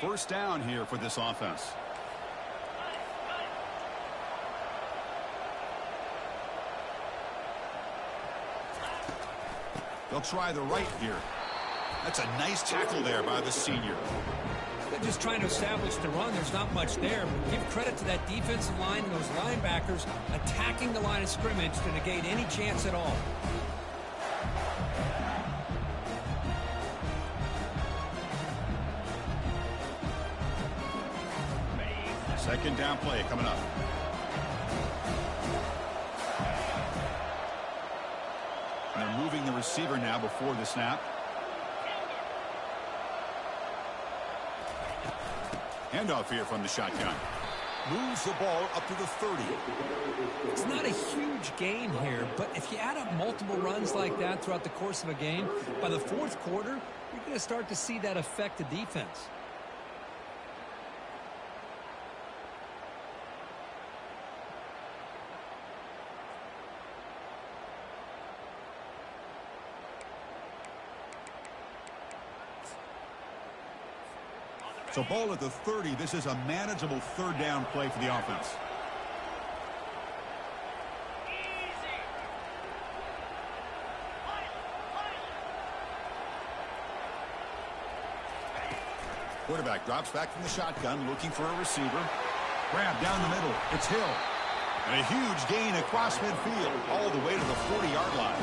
First down here for this offense. They'll try the right here. That's a nice tackle there by the senior. They're just trying to establish the run. There's not much there, but give credit to that defensive line and those linebackers attacking the line of scrimmage to negate any chance at all. Second down play coming up. And they're moving the receiver now before the snap. Handoff here from the shotgun. Moves the ball up to the 30. It's not a huge gain here, but if you add up multiple runs like that throughout the course of a game, by the fourth quarter, you're going to start to see that affect the defense. So ball at the 30. This is a manageable third down play for the offense. Quarterback drops back from the shotgun, looking for a receiver. Grab down the middle. It's Hill. And a huge gain across midfield, all the way to the 40-yard line.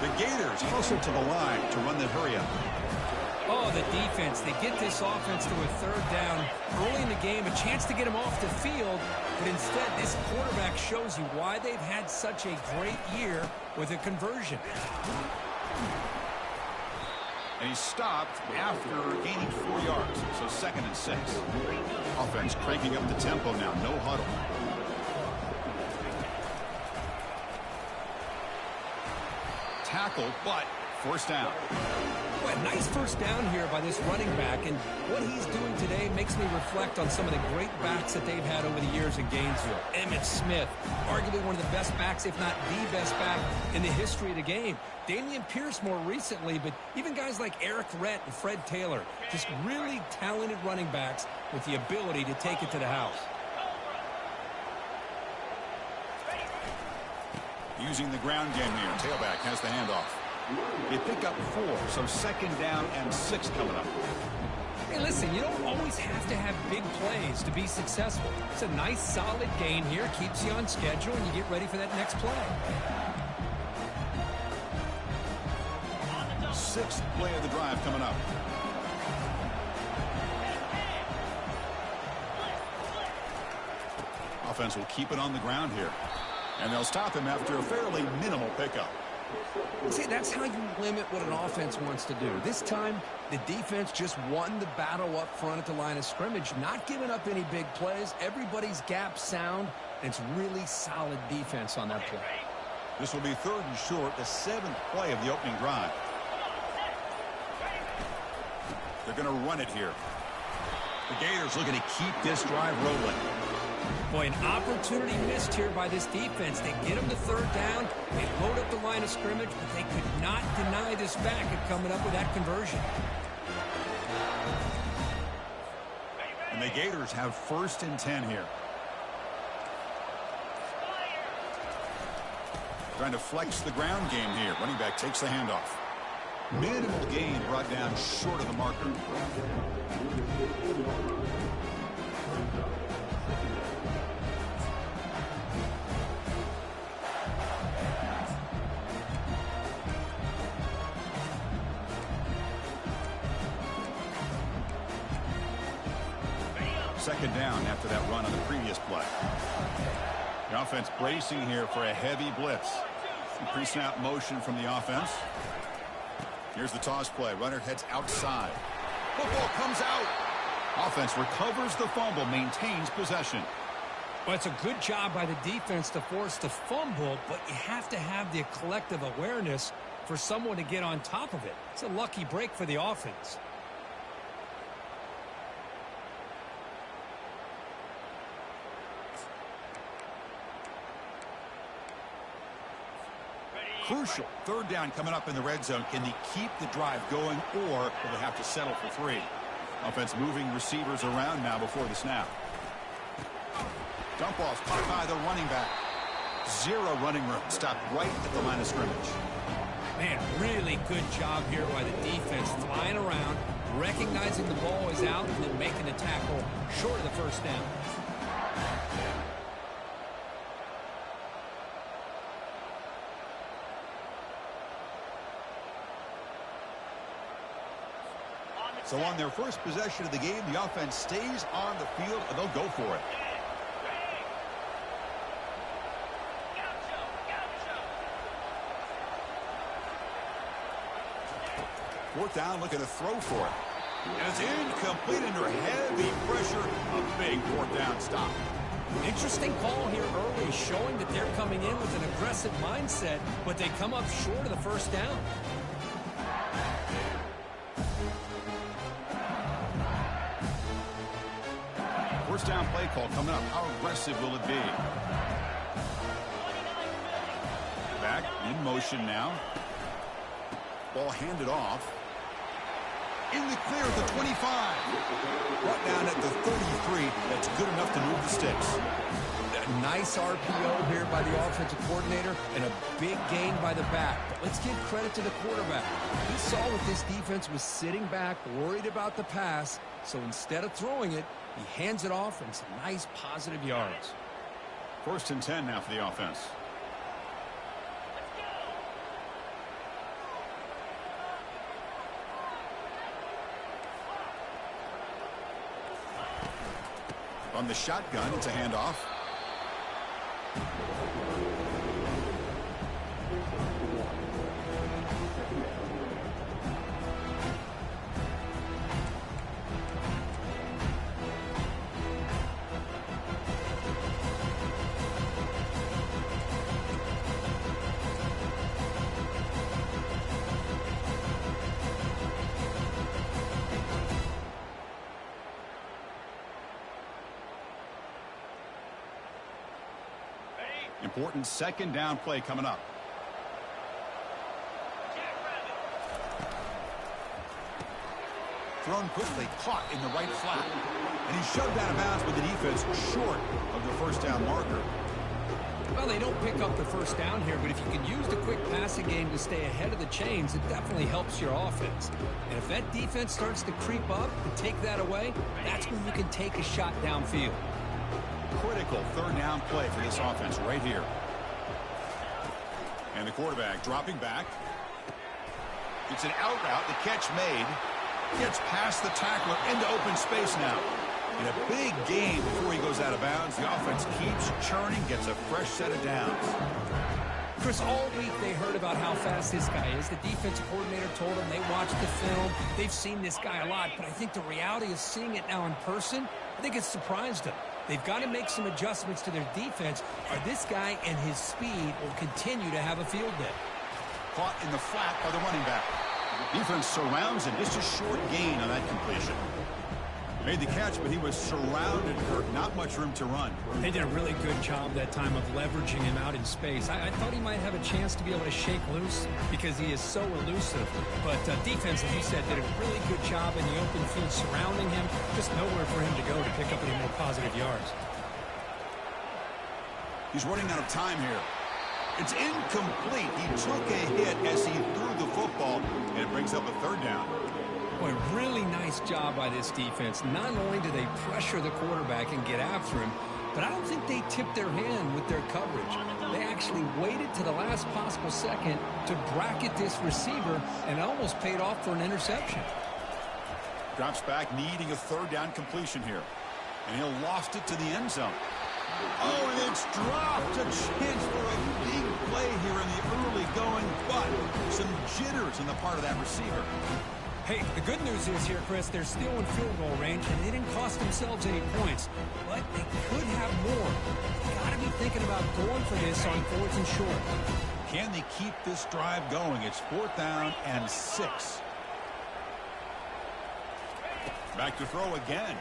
The Gators hustle to the line to run the hurry-up. Oh, the defense. They get this offense to a third down early in the game, a chance to get them off the field, but instead this quarterback shows you why they've had such a great year with a conversion. And he stopped after gaining 4 yards, so 2nd and 6. Offense cranking up the tempo now, no huddle. Tackle, but first down. Boy, nice first down here by this running back, and what he's doing today makes me reflect on some of the great backs that they've had over the years in Gainesville. Emmitt Smith, arguably one of the best backs, if not the best back in the history of the game. Damian Pierce more recently, but even guys like Eric Rhett and Fred Taylor, just really talented running backs with the ability to take it to the house. Using the ground game here, tailback has the handoff. They pick up 4, so 2nd down and 6 coming up. Hey, listen, you don't always have to have big plays to be successful. It's a nice, solid gain here, keeps you on schedule, and you get ready for that next play. 6th play of the drive coming up. Offense will keep it on the ground here. And they'll stop him after a fairly minimal pickup. See, that's how you limit what an offense wants to do. This time, the defense just won the battle up front at the line of scrimmage, not giving up any big plays. Everybody's gap sound, and it's really solid defense on that play. This will be 3rd and short, the 7th play of the opening drive. They're going to run it here. The Gators looking to keep this drive rolling. Boy, an opportunity missed here by this defense. They get them to 3rd down. They load up the line of scrimmage, but they could not deny this back at coming up with that conversion. And the Gators have 1st and 10 here. Trying to flex the ground game here. Running back takes the handoff. Minimal gain brought down short of the marker. Second down after that run on the previous play. The offense bracing here for a heavy blitz. Pre-snap motion from the offense. Here's the toss play. Runner heads outside. Football comes out. Offense recovers the fumble, maintains possession. Well, it's a good job by the defense to force the fumble, but you have to have the collective awareness for someone to get on top of it. It's a lucky break for the offense. Crucial. 3rd down coming up in the red zone. Can they keep the drive going, or will they have to settle for 3? Offense moving receivers around now before the snap. Dump off caught by the running back. Zero running room. Stopped right at the line of scrimmage. Man, really good job here by the defense, flying around, recognizing the ball is out, and then making the tackle short of the first down. So on their first possession of the game, the offense stays on the field, and they'll go for it. Fourth down, looking to throw for it. And it's incomplete under heavy pressure. A big fourth down stop. Interesting call here early, showing that they're coming in with an aggressive mindset, but they come up short of the first down. First down play call coming up. How aggressive will it be? Back in motion now. Ball handed off. In the clear at the 25. Brought down at the 33. That's good enough to move the sticks. A nice RPO here by the offensive coordinator and a big gain by the back. But let's give credit to the quarterback. He saw what this defense was sitting back, worried about the pass. So instead of throwing it, he hands it off and some nice positive yards. First and 10 now for the offense. On the shotgun, it's a handoff. Important second down play coming up. Thrown quickly, caught in the right flat. And he's shoved out of bounds with the defense short of the first down marker. Well, they don't pick up the first down here, but if you can use the quick passing game to stay ahead of the chains, it definitely helps your offense. And if that defense starts to creep up and take that away, that's when you can take a shot downfield. Critical third down play for this offense right here. And the quarterback dropping back. It's an out route. The catch made. Gets past the tackler into open space now. In a big game before he goes out of bounds, the offense keeps churning, gets a fresh set of downs. Chris, all week they heard about how fast this guy is. The defensive coordinator told them they watched the film. They've seen this guy a lot, but I think the reality of seeing it now in person, I think it's surprised them. They've got to make some adjustments to their defense, or this guy and his speed will continue to have a field day. Caught in the flat by the running back. Defense surrounds him. Just a short gain on that completion. Made the catch, but he was surrounded, Kirk. Not much room to run. They did a really good job that time of leveraging him out in space. I thought he might have a chance to be able to shake loose because he is so elusive. But defense, as you said, did a really good job in the open field surrounding him. Just nowhere for him to go to pick up any more positive yards. He's running out of time here. It's incomplete. He took a hit as he threw the football, and it brings up a third down. Boy, really nice job by this defense. Not only do they pressure the quarterback and get after him, but I don't think they tipped their hand with their coverage. They actually waited to the last possible second to bracket this receiver, and it almost paid off for an interception. Drops back, needing a third down completion here. And he'll lost it to the end zone. Oh, and it's dropped. A chance for a big play here in the early going, but some jitters on the part of that receiver. Hey, the good news is here, Chris, they're still in field goal range, and they didn't cost themselves any points. But they could have more. Got to be thinking about going for this on fourth and short. Can they keep this drive going? It's fourth down and 6. Back to throw again.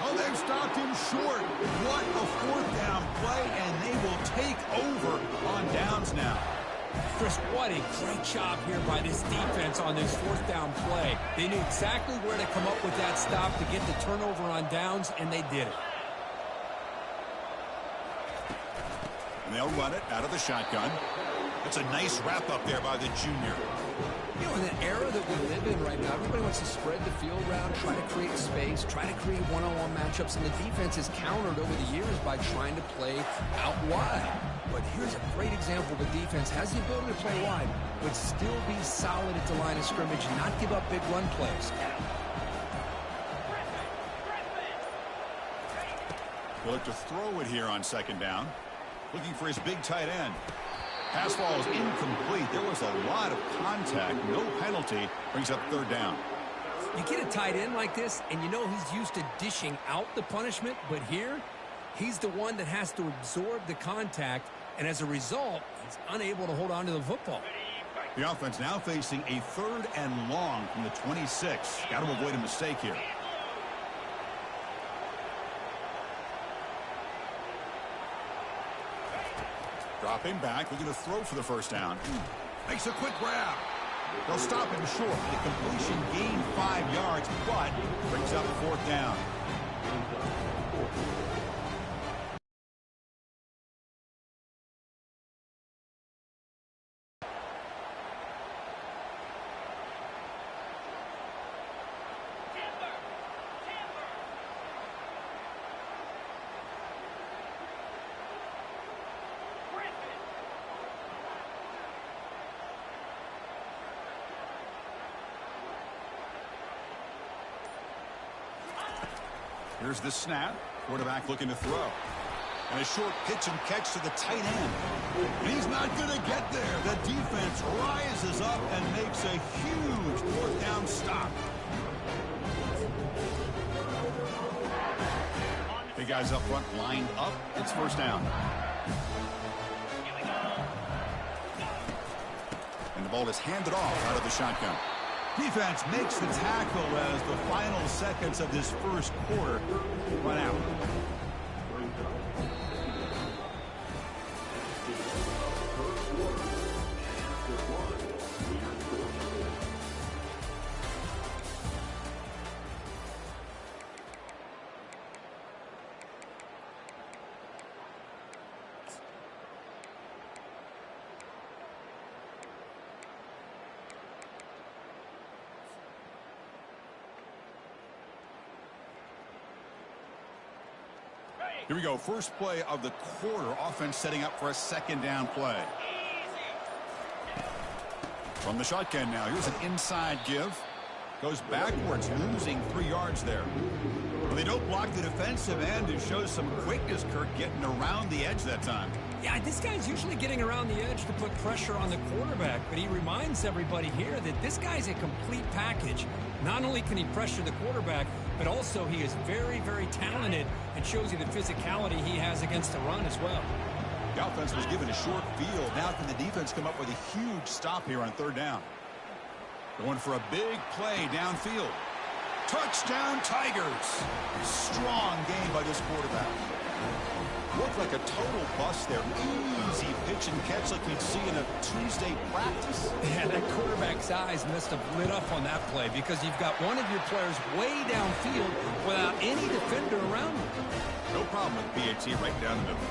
Oh, they've stopped him short. What a fourth down play, and they will take over on downs now. Chris, what a great job here by this defense on this fourth down play. They knew exactly where to come up with that stop to get the turnover on downs, and they did it. And they'll run it out of the shotgun. That's a nice wrap up there by the junior. You know, in the era that we live in right now, everybody wants to spread the field around, try to create space, try to create one-on-one matchups, and the defense is countered over the years by trying to play out wide. But here's a great example of a defense has the ability to play wide, but still be solid at the line of scrimmage and not give up big run plays. He'll look to throw it here on second down. Looking for his big tight end. Pass ball is incomplete. There was a lot of contact. No penalty. Brings up third down. You get a tight end like this, and you know he's used to dishing out the punishment, but here, he's the one that has to absorb the contact, and as a result, he's unable to hold on to the football. The offense now facing a third and long from the 26. Got to avoid a mistake here. Dropping back, looking to throw for the first down. Makes a quick grab. They'll stop him short. The completion gained 5 yards, but brings up fourth down. Here's the snap. Quarterback looking to throw. And a short pitch and catch to the tight end. And he's not going to get there. The defense rises up and makes a huge fourth down stop. Big guys up front lined up. It's first down. And the ball is handed off out of the shotgun. Defense makes the tackle as the final seconds of this first quarter run out. Here we go. First play of the quarter. Offense setting up for a second down play. From the shotgun now. Here's an inside give. Goes backwards, losing 3 yards there. Well, they don't block the defensive end. It shows some quickness, Kirk, getting around the edge that time. Yeah, this guy's usually getting around the edge to put pressure on the quarterback, but he reminds everybody here that this guy's a complete package. Not only can he pressure the quarterback, but also he is very, very talented and shows you the physicality he has against the run as well. The offense was given a short field. Now can the defense come up with a huge stop here on third down? Going for a big play downfield. Touchdown, Tigers. Strong game by this quarterback. Looked like a total bust there. Easy pitch and catch like you'd see in a Tuesday practice. Yeah, that quarterback's eyes must have lit up on that play because you've got one of your players way downfield without any defender around him. No problem with BAT right down the middle.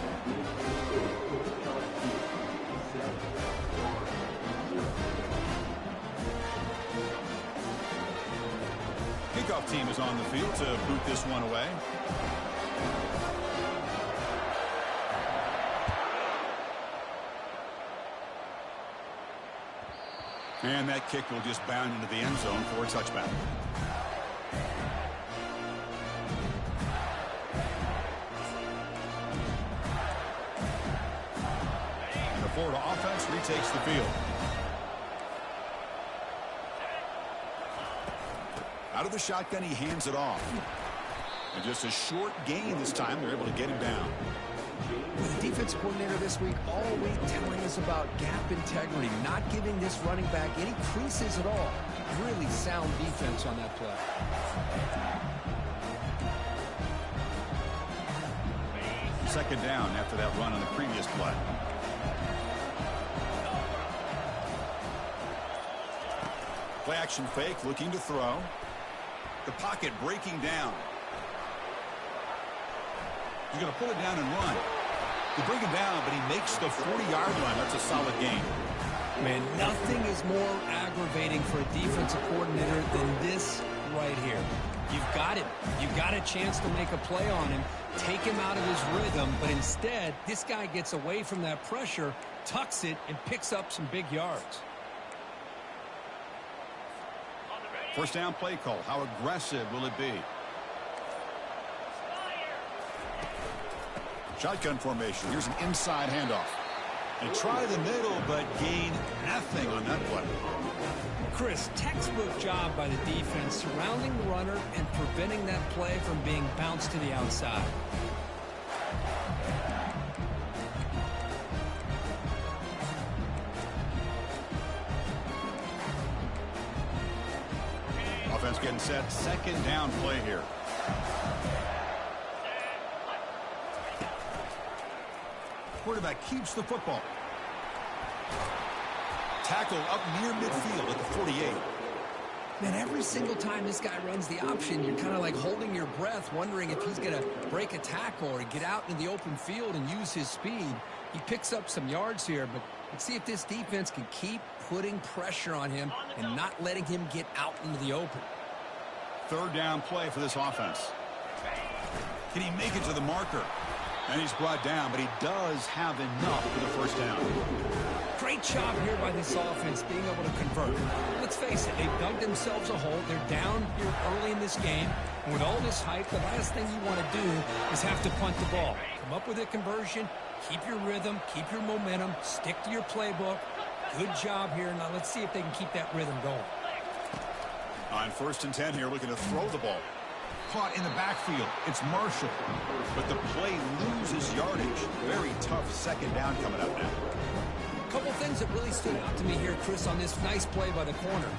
Kickoff team is on the field to boot this one away. And that kick will just bound into the end zone for a touchback. And the Florida offense retakes the field. Out of the shotgun, he hands it off. And just a short gain this time, they're able to get him down. With the defense coordinator this week, all week telling us about gap integrity, not giving this running back any creases at all. Really sound defense on that play. Second down after that run on the previous play. Play action fake, looking to throw. The pocket breaking down. He's going to pull it down and run. They bring him down, but he makes the 40-yard line. That's a solid gain. Man, nothing is more aggravating for a defensive coordinator than this right here. You've got it. You've got a chance to make a play on him, take him out of his rhythm, but instead, this guy gets away from that pressure, tucks it, and picks up some big yards. First down play call. How aggressive will it be? Shotgun formation. Here's an inside handoff. They try the middle, but gain nothing on that play. Chris, textbook job by the defense surrounding the runner and preventing that play from being bounced to the outside. Offense getting set. Second down play here. Quarterback keeps the football. Tackle up near midfield at the 48. Man, every single time this guy runs the option, you're kind of like holding your breath, wondering if he's going to break a tackle or get out in the open field and use his speed. He picks up some yards here, but let's see if this defense can keep putting pressure on him and not letting him get out into the open. Third down play for this offense. Can he make it to the marker? And he's brought down, but he does have enough for the first down. Great job here by this offense being able to convert. Let's face it, they've dug themselves a hole. They're down here early in this game. And with all this hype, the last thing you want to do is have to punt the ball. Come up with a conversion, keep your rhythm, keep your momentum, stick to your playbook. Good job here. Now let's see if they can keep that rhythm going. On 1st and 10 here, looking to throw the ball. Caught in the backfield. It's Marshall. But the play loses yardage. Very tough second down coming up now. A couple things that really stood out to me here, Chris, on this nice play by the corner.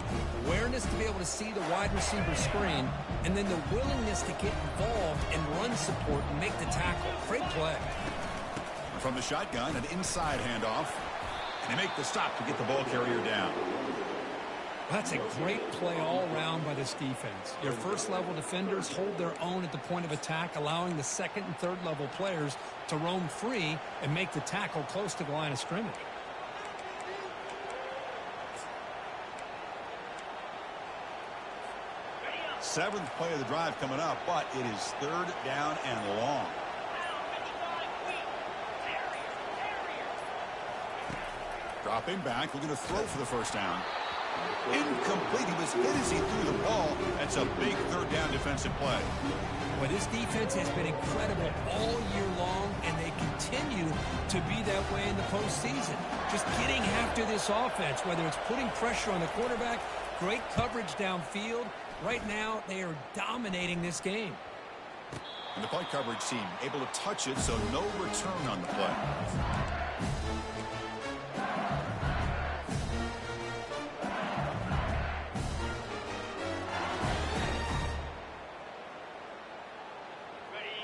Awareness to be able to see the wide receiver screen, and then the willingness to get involved and run support and make the tackle. Great play. From the shotgun, an inside handoff. And they make the stop to get the ball carrier down. That's a great play all around by this defense. Your first-level defenders hold their own at the point of attack, allowing the second and third-level players to roam free and make the tackle close to the line of scrimmage. Seventh play of the drive coming up, but it is third down and long. Dropping back, looking to throw for the first down. Incomplete. He was hit as he threw the ball. That's a big third down defensive play. Well, this defense has been incredible all year long, and they continue to be that way in the postseason. Just getting after this offense, whether it's putting pressure on the quarterback, great coverage downfield. Right now, they are dominating this game. And the play coverage team able to touch it, so no return on the play.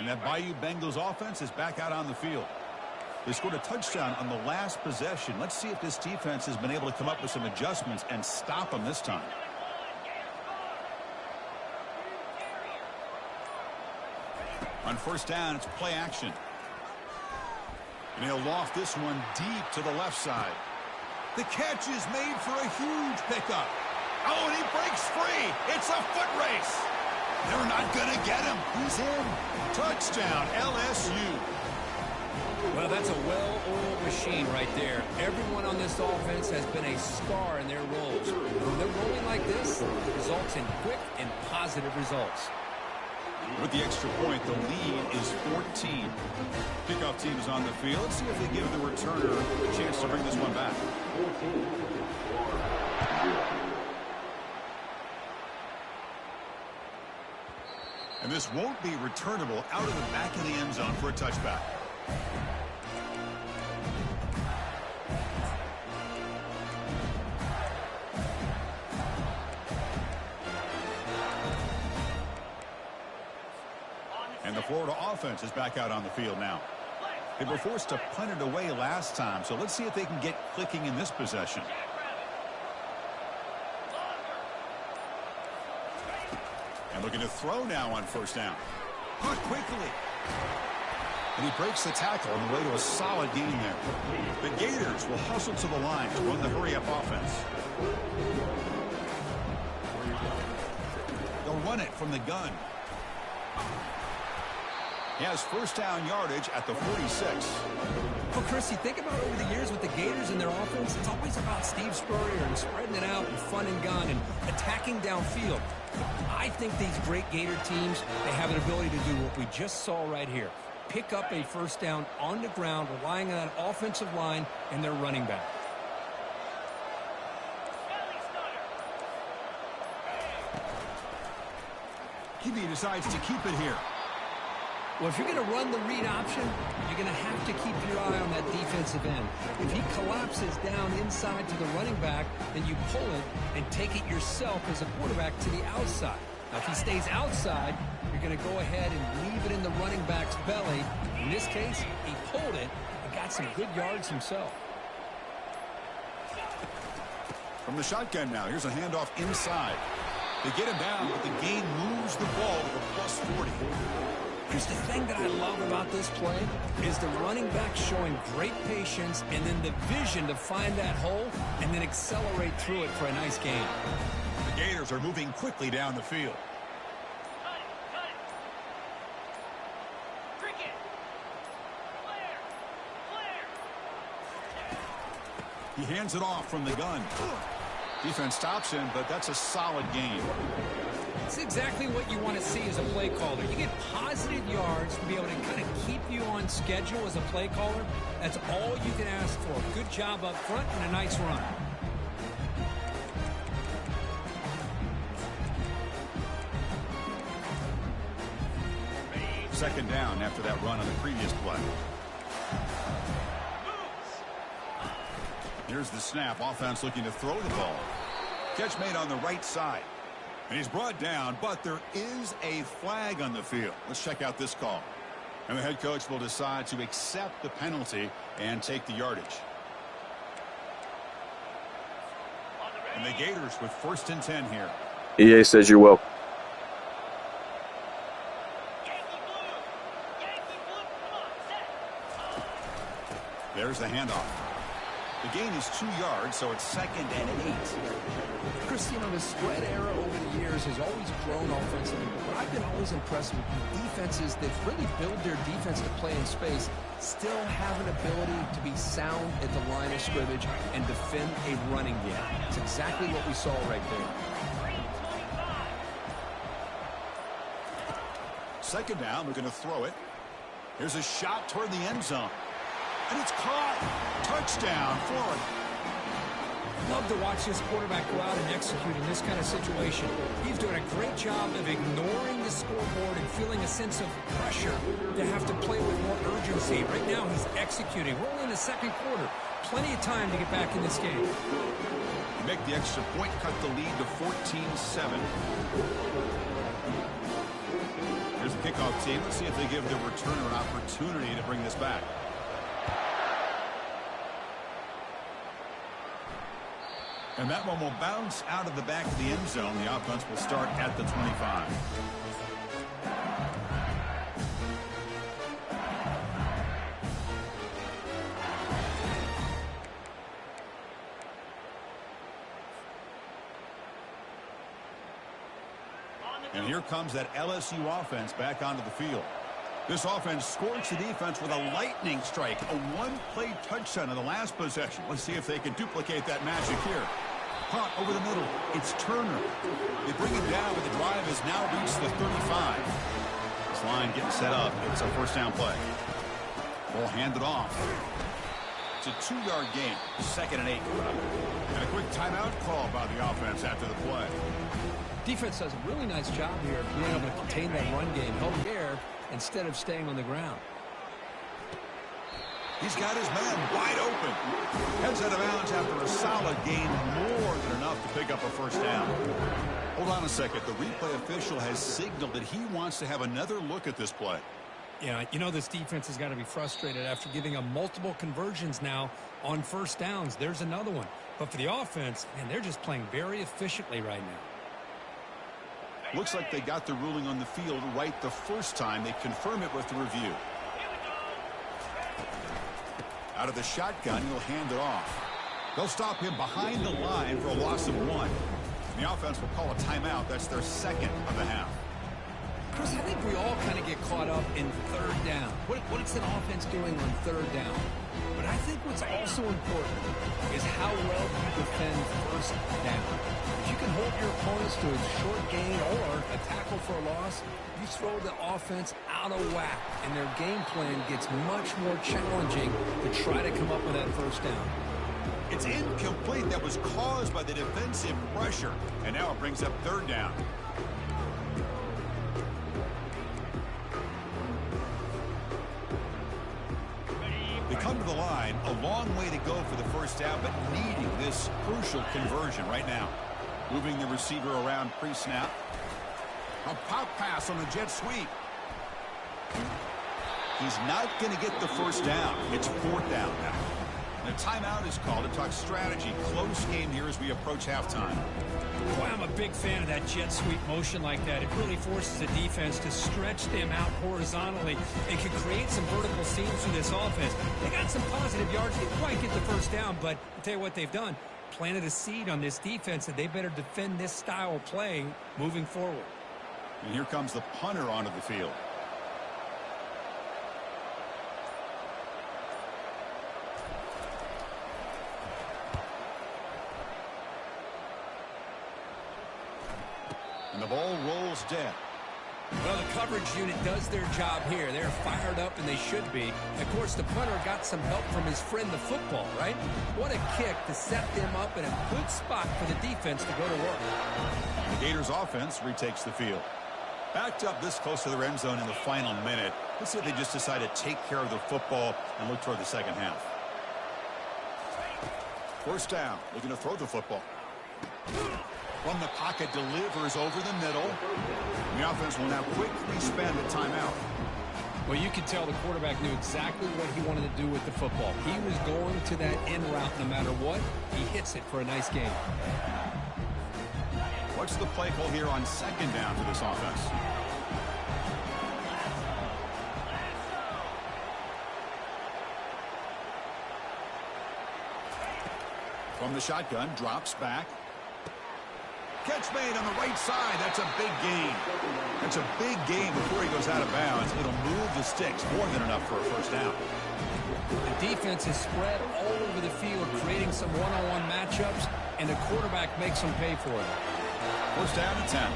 And that Bayou Bengals offense is back out on the field. They scored a touchdown on the last possession. Let's see if this defense has been able to come up with some adjustments and stop them this time. On first down, it's play action. And he'll loft this one deep to the left side. The catch is made for a huge pickup. Oh, and he breaks free. It's a foot race. They're not going to get him. He's in. Touchdown, LSU. Well, that's a well-oiled machine right there. Everyone on this offense has been a star in their roles. When they're rolling like this, it results in quick and positive results. With the extra point, the lead is 14. Kickoff team is on the field. Let's see if they give the returner a chance to bring this one back. And this won't be returnable out of the back of the end zone for a touchback. And the Florida offense is back out on the field now. They were forced to punt it away last time, so let's see if they can get clicking in this possession. And looking to throw now on first down. Caught quickly. And he breaks the tackle on the way to a solid gain there. The Gators will hustle to the line to run the hurry-up offense. They'll run it from the gun. He has first down yardage at the 46. Well, Chris, you think about over the years with the Gators and their offense, it's always about Steve Spurrier and spreading it out and fun and gun and attacking downfield. I think these great Gator teams, they have an ability to do what we just saw right here. Pick up a first down on the ground, relying on that offensive line and their running back. QB decides to keep it here. Well, if you're going to run the read option, you're going to have to keep your eye on that defensive end. If he collapses down inside to the running back, then you pull it and take it yourself as a quarterback to the outside. Now, if he stays outside, you're going to go ahead and leave it in the running back's belly. In this case, he pulled it and got some good yards himself. From the shotgun now, here's a handoff inside. They get him down, but the gain moves the ball to the plus 40. Here's the thing that I love about this play is the running back showing great patience and then the vision to find that hole and then accelerate through it for a nice gain. The Gators are moving quickly down the field. He hands it off from the gun. Defense stops him, but that's a solid gain. It's exactly what you want to see as a play caller. You get positive yards to be able to kind of keep you on schedule as a play caller. That's all you can ask for. Good job up front and a nice run. Second down after that run on the previous play. Here's the snap. Offense looking to throw the ball. Catch made on the right side. And he's brought down, but there is a flag on the field. Let's check out this call. And the head coach will decide to accept the penalty and take the yardage. And the Gators with 1st and 10 here. EA says you're welcome. There's the handoff. The gain is 2 yards, so it's 2nd and 8. Chris, you know, the spread era over the years has always grown offensively, but I've been always impressed with defenses that really build their defense to play in space, still have an ability to be sound at the line of scrimmage and defend a running game. It's exactly what we saw right there. 2nd down, we're going to throw it. Here's a shot toward the end zone. And it's caught. Touchdown, Florida. Love to watch this quarterback go out and execute in this kind of situation. He's doing a great job of ignoring the scoreboard and feeling a sense of pressure to have to play with more urgency. Right now, he's executing. We're only in the 2nd quarter. Plenty of time to get back in this game. Make the extra point, cut the lead to 14-7. Here's the kickoff team. Let's see if they give the returner an opportunity to bring this back. And that one will bounce out of the back of the end zone. The offense will start at the 25. And here comes that LSU offense back onto the field. This offense scorched the defense with a lightning strike, a one-play touchdown in the last possession. Let's see if they can duplicate that magic here. Caught over the middle. It's Turner. They bring it down, but the drive has now reached the 35. This line getting set up. It's a first down play. Ball handed off. It's a 2-yard gain. 2nd and 8. And a quick timeout call by the offense after the play. Defense does a really nice job here of being able to contain that run game, help air instead of staying on the ground. He's got his man wide open. Heads out of bounds after a solid gain, more than enough to pick up a first down. Hold on a second. The replay official has signaled that he wants to have another look at this play. Yeah, you know this defense has got to be frustrated after giving them multiple conversions now on first downs. There's another one. But for the offense, man, they're just playing very efficiently right now. Looks like they got the ruling on the field right the first time. They confirm it with the review. Out of the shotgun, he'll hand it off. They'll stop him behind the line for a loss of 1. The offense will call a timeout. That's their second of the half. Chris, I think we all kind of get caught up in third down. What is an offense doing on third down? But I think what's also important is how well you defend first down. If you can hold your opponents to a short gain or a tackle for a loss, you throw the offense out of whack, and their game plan gets much more challenging to try to come up with that first down. It's incomplete. That was caused by the defensive pressure. And now it brings up third down. They come to the line, a long way to go for the first down, but needing this crucial conversion right now. Moving the receiver around pre-snap. A pop pass on the jet sweep. He's not going to get the first down. It's fourth down now. The timeout is called to talk strategy. Close game here as we approach halftime. Boy, I'm a big fan of that jet sweep motion like that. It really forces the defense to stretch them out horizontally and can create some vertical seams through this offense. They got some positive yards. Didn't quite get the first down, but I'll tell you what they've done. Planted a seed on this defense that they better defend this style of play moving forward. And here comes the punter onto the field. And the ball rolls dead. Well, the coverage unit does their job here. They're fired up, and they should be. Of course, the punter got some help from his friend, the football, right? What a kick to set them up in a good spot for the defense to go to work. The Gators offense retakes the field. Backed up this close to their end zone in the final minute. Let's say they just decide to take care of the football and look toward the second half. First down, looking to throw the football. From the pocket, delivers over the middle. The offense will now quickly spend a timeout. Well, you could tell the quarterback knew exactly what he wanted to do with the football. He was going to that end route no matter what. He hits it for a nice gain. What's the play call here on second down for this offense? From the shotgun, drops back. Catch made on the right side. That's a big gain. That's a big gain before he goes out of bounds. It'll move the sticks more than enough for a first down. The defense is spread all over the field, creating some one-on-one matchups, and the quarterback makes them pay for it. First down to 10.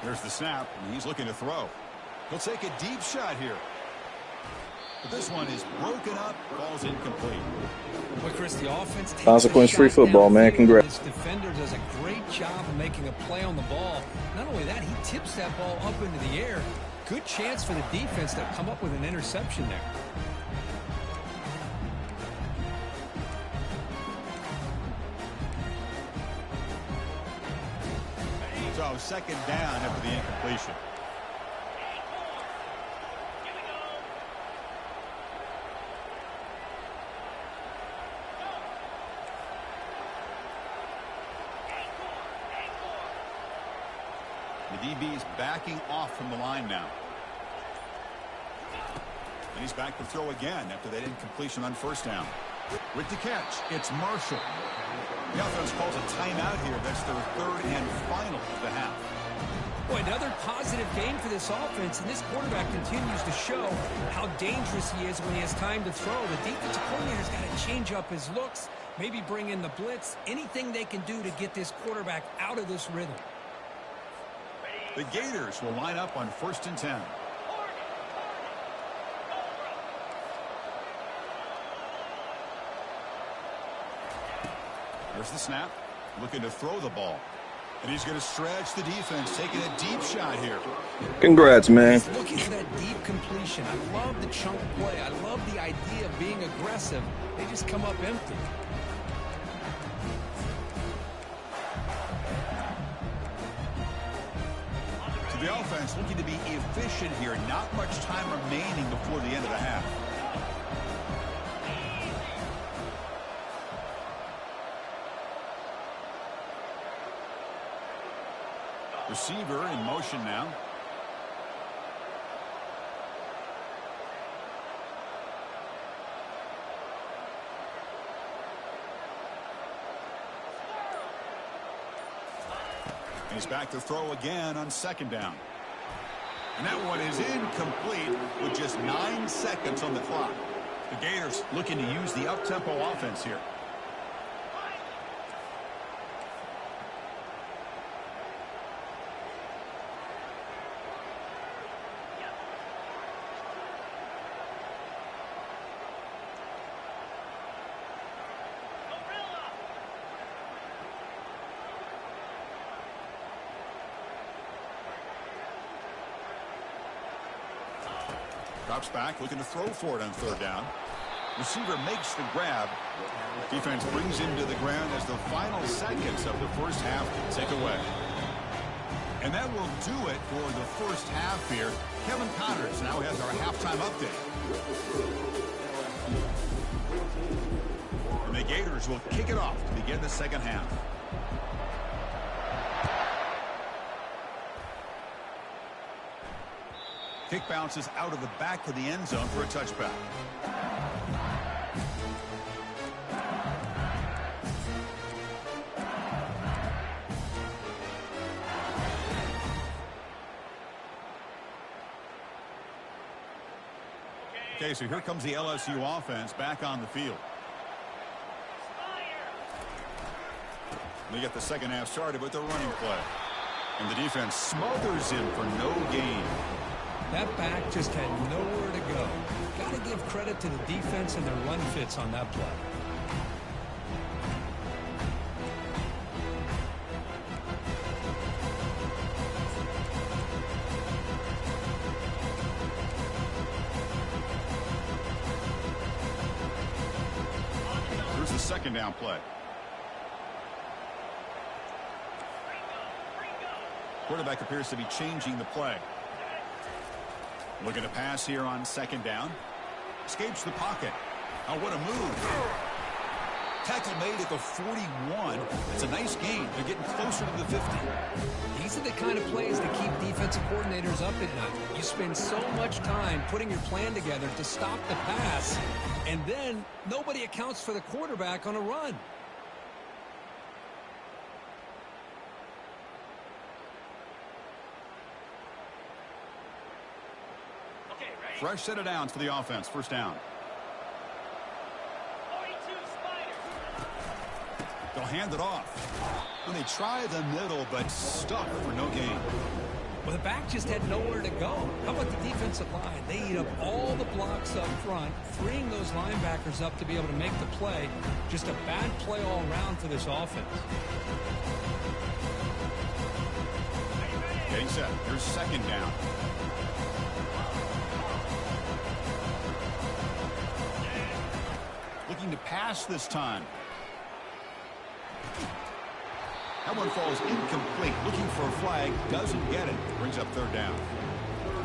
Here's the snap, and he's looking to throw. He'll take a deep shot here. But this one is broken up, falls incomplete. Well, Chris, the offense takes consequence-free football, man. Congrats. His defender does a great job of making a play on the ball. Not only that, he tips that ball up into the air. Good chance for the defense to come up with an interception there. So second down after the incompletion. The DB's backing off from the line now. And he's back to throw again after that incompletion on first down. With the catch, it's Marshall. The offense calls a timeout here. That's their third and final of the half. Boy, another positive game for this offense, and this quarterback continues to show how dangerous he is when he has time to throw. The defensive coordinator's got to change up his looks, maybe bring in the blitz, anything they can do to get this quarterback out of this rhythm. The Gators will line up on 1st and 10. There's the snap, looking to throw the ball. And he's going to stretch the defense, taking a deep shot here. Congrats, man. He's looking for that deep completion. I love the chunk play. I love the idea of being aggressive. They just come up empty. To So the offense looking to be efficient here. Not much time remaining before the end of the half. Receiver in motion now. He's back to throw again on second down. And that one is incomplete with just 9 seconds on the clock. The Gators looking to use the up-tempo offense here. Drops back, looking to throw for it on third down. Receiver makes the grab. Defense brings him to the ground as the final seconds of the first half tick away. And that will do it for the first half here. Kevin Connors now has our halftime update. And the Gators will kick it off to begin the second half. Kick bounces out of the back of the end zone for a touchback. Okay, so here comes the LSU offense back on the field. They get the second half started with the running play. And the defense smothers him for no gain. That back just had nowhere to go. Got to give credit to the defense and their run fits on that play. Here's the second down play. Quarterback appears to be changing the play. Looking to pass here on second down. Escapes the pocket. Oh, what a move. Tackle made at the 41. It's a nice gain. They're getting closer to the 50. These are the kind of plays that keep defensive coordinators up at night. You spend so much time putting your plan together to stop the pass, and then nobody accounts for the quarterback on a run. Fresh set of downs for the offense. First down. They'll hand it off. When they try the middle, but stuck for no gain. Well, the back just had nowhere to go. How about the defensive line? They eat up all the blocks up front, freeing those linebackers up to be able to make the play. Just a bad play all around for this offense. Getting set. Here's second down. Looking to pass this time. That one falls incomplete. Looking for a flag. Doesn't get it. Brings up third down.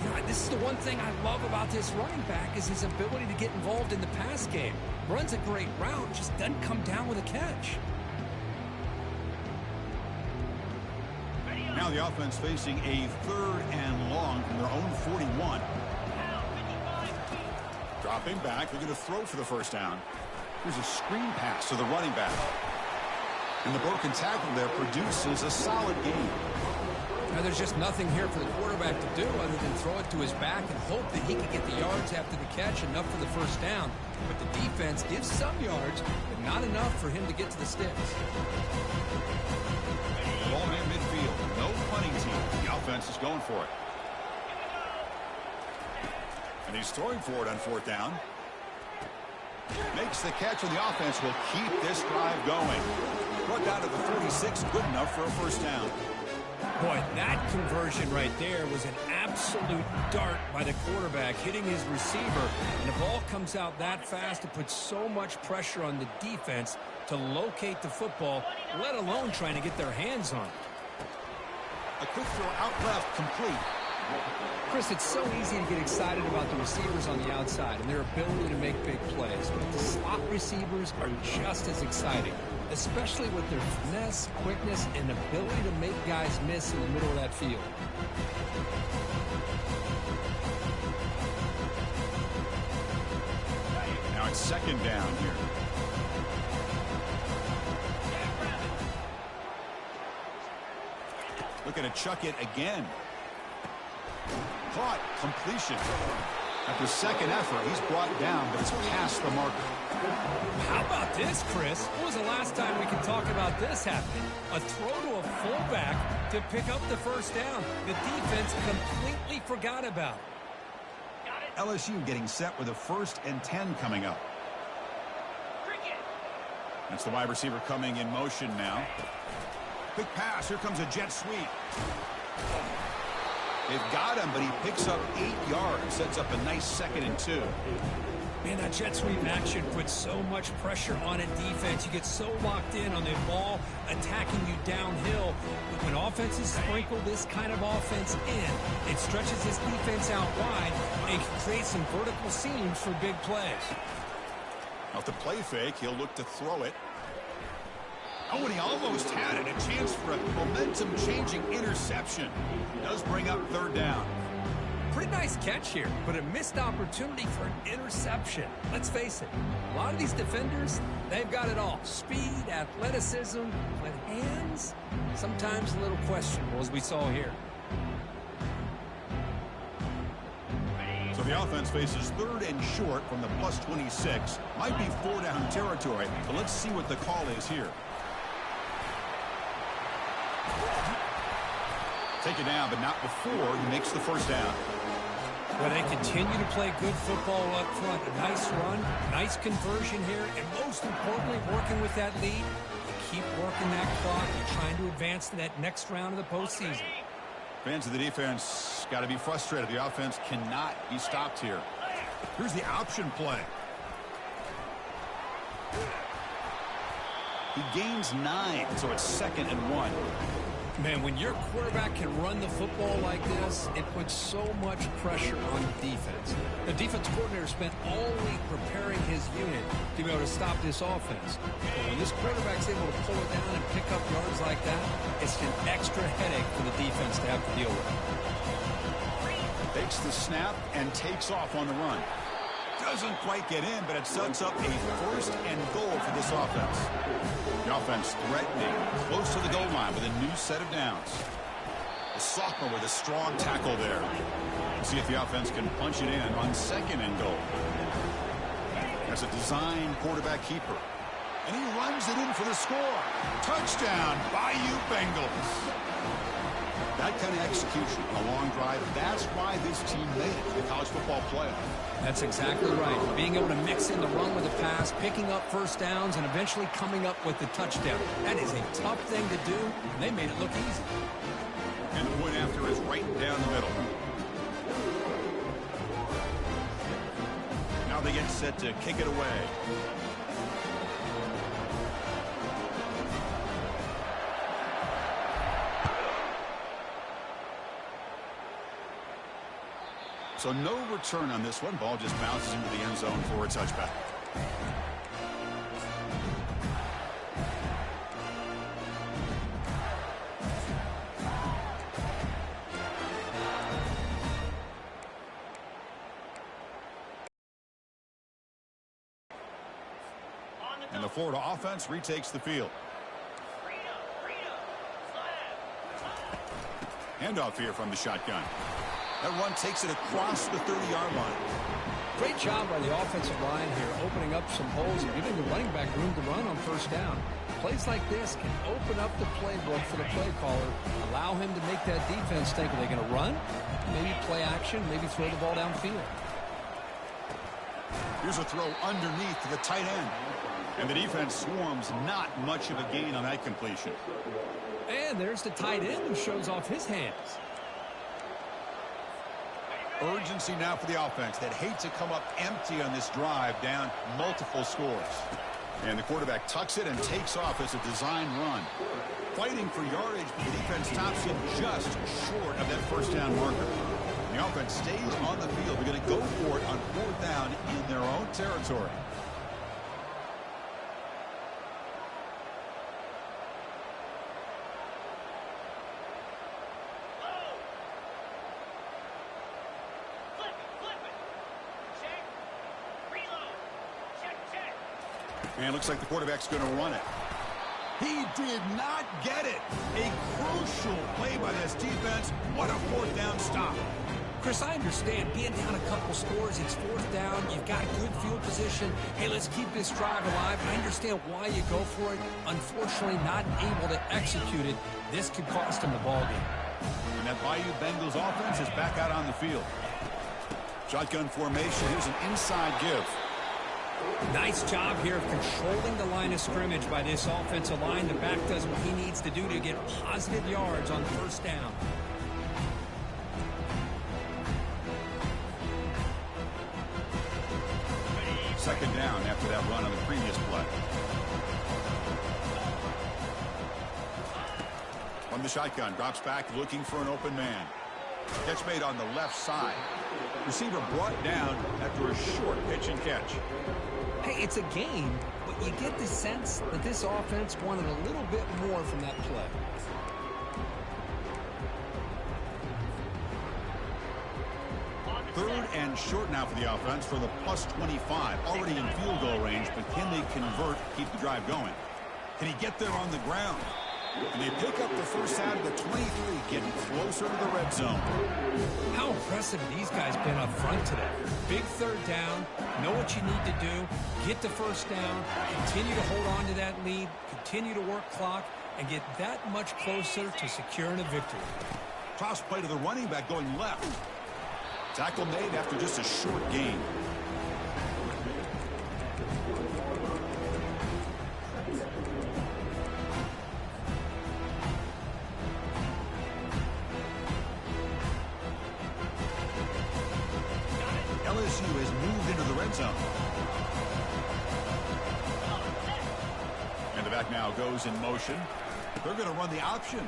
Yeah, this is the one thing I love about this running back is his ability to get involved in the pass game. Runs a great route. Just doesn't come down with a catch. Now the offense facing a third and long from their own 41. Dropping back. Looking to throw for the first down. Here's a screen pass to the running back. And the broken tackle there produces a solid gain. Now there's just nothing here for the quarterback to do other than throw it to his back and hope that he can get the yards after the catch, enough for the first down. But the defense gives some yards, but not enough for him to get to the sticks. Ball near midfield. No punting team. The offense is going for it. And he's throwing for it on fourth down. Makes the catch, and the offense will keep this drive going. Brought down to the 46, good enough for a first down. Boy, that conversion right there was an absolute dart by the quarterback, hitting his receiver. And the ball comes out that fast, it puts so much pressure on the defense to locate the football, let alone trying to get their hands on it. A quick throw out left, complete. Chris, it's so easy to get excited about the receivers on the outside and their ability to make big plays. But the slot receivers are just as exciting, especially with their finesse, quickness, and ability to make guys miss in the middle of that field. Now it's second down here. Looking to chuck it again. Caught. Completion. After second effort, he's brought down, but it's past the marker. How about this, Chris? When was the last time we can talk about this happening? A throw to a fullback to pick up the first down. The defense completely forgot about it. LSU getting set with a 1st and 10 coming up. That's the wide receiver coming in motion now. Quick pass. Here comes a jet sweep. They've got him, but he picks up 8 yards. Sets up a nice 2nd and 2. Man, that jet sweep action puts so much pressure on a defense. You get so locked in on the ball attacking you downhill. But when offenses sprinkle this kind of offense in, it stretches this defense out wide and can create some vertical seams for big plays. Off the play fake, he'll look to throw it. Oh, and he almost had it. A chance for a momentum-changing interception. Does bring up 3rd down. Pretty nice catch here, but a missed opportunity for an interception. Let's face it, a lot of these defenders, they've got it all. Speed, athleticism, but hands, sometimes a little questionable, as we saw here. So the offense faces 3rd and short from the +26. Might be 4-down territory, but let's see what the call is here. Take it down, but not before he makes the 1st down. Well, they continue to play good football up front. A nice run, nice conversion here, and most importantly, working with that lead. You keep working that clock. You're trying to advance to that next round of the postseason. Fans of the defense got to be frustrated. The offense cannot be stopped here. Here's the option play. He gains 9, so it's 2nd and 1. Man, when your quarterback can run the football like this, it puts so much pressure on the defense. The defense coordinator spent all week preparing his unit to be able to stop this offense. But when this quarterback's able to pull it down and pick up yards like that, it's an extra headache for the defense to have to deal with. Takes the snap and takes off on the run. Doesn't quite get in, but it sets up a 1st and goal for this offense. The offense threatening, close to the goal line with a new set of downs. The sophomore with a strong tackle there. Let's see if the offense can punch it in on 2nd and goal. That's a design quarterback keeper. And he runs it in for the score. Touchdown, Bayou Bengals. That kind of execution on a long drive, that's why this team made it to the college football playoff. That's exactly right. Being able to mix in the run with the pass, picking up 1st downs, and eventually coming up with the touchdown. That is a tough thing to do, and they made it look easy. And the point after is right down the middle. Now they get set to kick it away. So no return on this one. Ball just bounces into the end zone for a touchback. And the Florida offense retakes the field. Handoff here from the shotgun. That run takes it across the 30-yard line. Great job by the offensive line here, opening up some holes and giving the running back room to run on 1st down. Plays like this can open up the playbook for the play caller, allow him to make that defense think, are they going to run? Maybe play action, maybe throw the ball downfield. Here's a throw underneath to the tight end. And the defense swarms, not much of a gain on that completion. And there's the tight end who shows off his hands. Urgency now for the offense that hate to come up empty on this drive, down multiple scores. And the quarterback tucks it and takes off as a design run. Fighting for yardage, but the defense stops him just short of that first down marker. And the offense stays on the field. They're going to go for it on 4th down in their own territory. And looks like the quarterback's going to run it. He did not get it. A crucial play by this defense. What a 4th down stop. Chris, I understand. Being down a couple scores, it's 4th down. You've got good field position. Hey, let's keep this drive alive. I understand why you go for it. Unfortunately, not able to execute it. This could cost him the ballgame. And that Bayou Bengals offense is back out on the field. Shotgun formation. Here's an inside give. Nice job here of controlling the line of scrimmage by this offensive line. The back does what he needs to do to get positive yards on 1st down. Second down after that run on the previous play. From the shotgun, drops back looking for an open man. Catch made on the left side. Receiver brought down after a short pitch and catch. Hey, it's a game, but you get the sense that this offense wanted a little bit more from that play. Third and short now for the offense for the +25. Already in field goal range, but can they convert, keep the drive going? Can he get there on the ground? And they pick up the first out of the 23, getting closer to the red zone. How impressive these guys been up front today. Big 3rd down, know what you need to do, get the 1st down, continue to hold on to that lead, continue to work clock, and get that much closer to securing a victory. Toss play to the running back going left. Tackle made after just a short gain. LSU has moved into the red zone. And the back now goes in motion. They're going to run the option.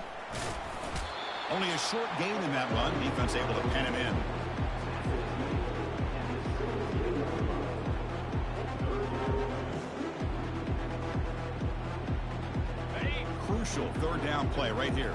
Only a short gain in that run. Defense able to pen him in. Crucial 3rd down play right here.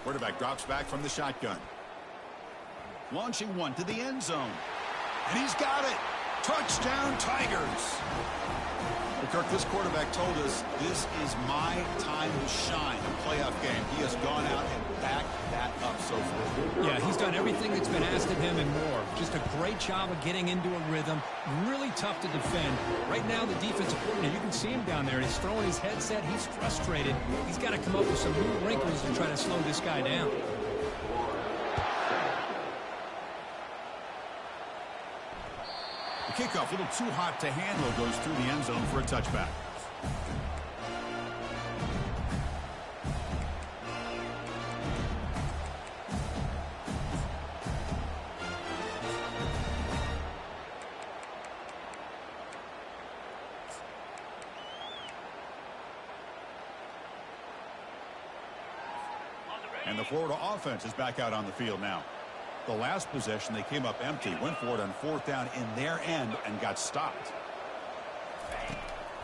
Quarterback drops back from the shotgun. Launching one to the end zone. And he's got it. Touchdown, Tigers. Well, Kirk, this quarterback told us this is my time to shine, a playoff game. He has gone out and backed that up so far. Yeah, he's done everything that's been asked of him and more. Just a great job of getting into a rhythm. Really tough to defend. Right now, the defensive coordinator, you can see him down there. He's throwing his headset. He's frustrated. He's got to come up with some new wrinkles to try to slow this guy down. The kickoff, a little too hot to handle, goes through the end zone for a touchback. And the Florida offense is back out on the field now. The last possession, they came up empty, went for it on 4th down in their end and got stopped.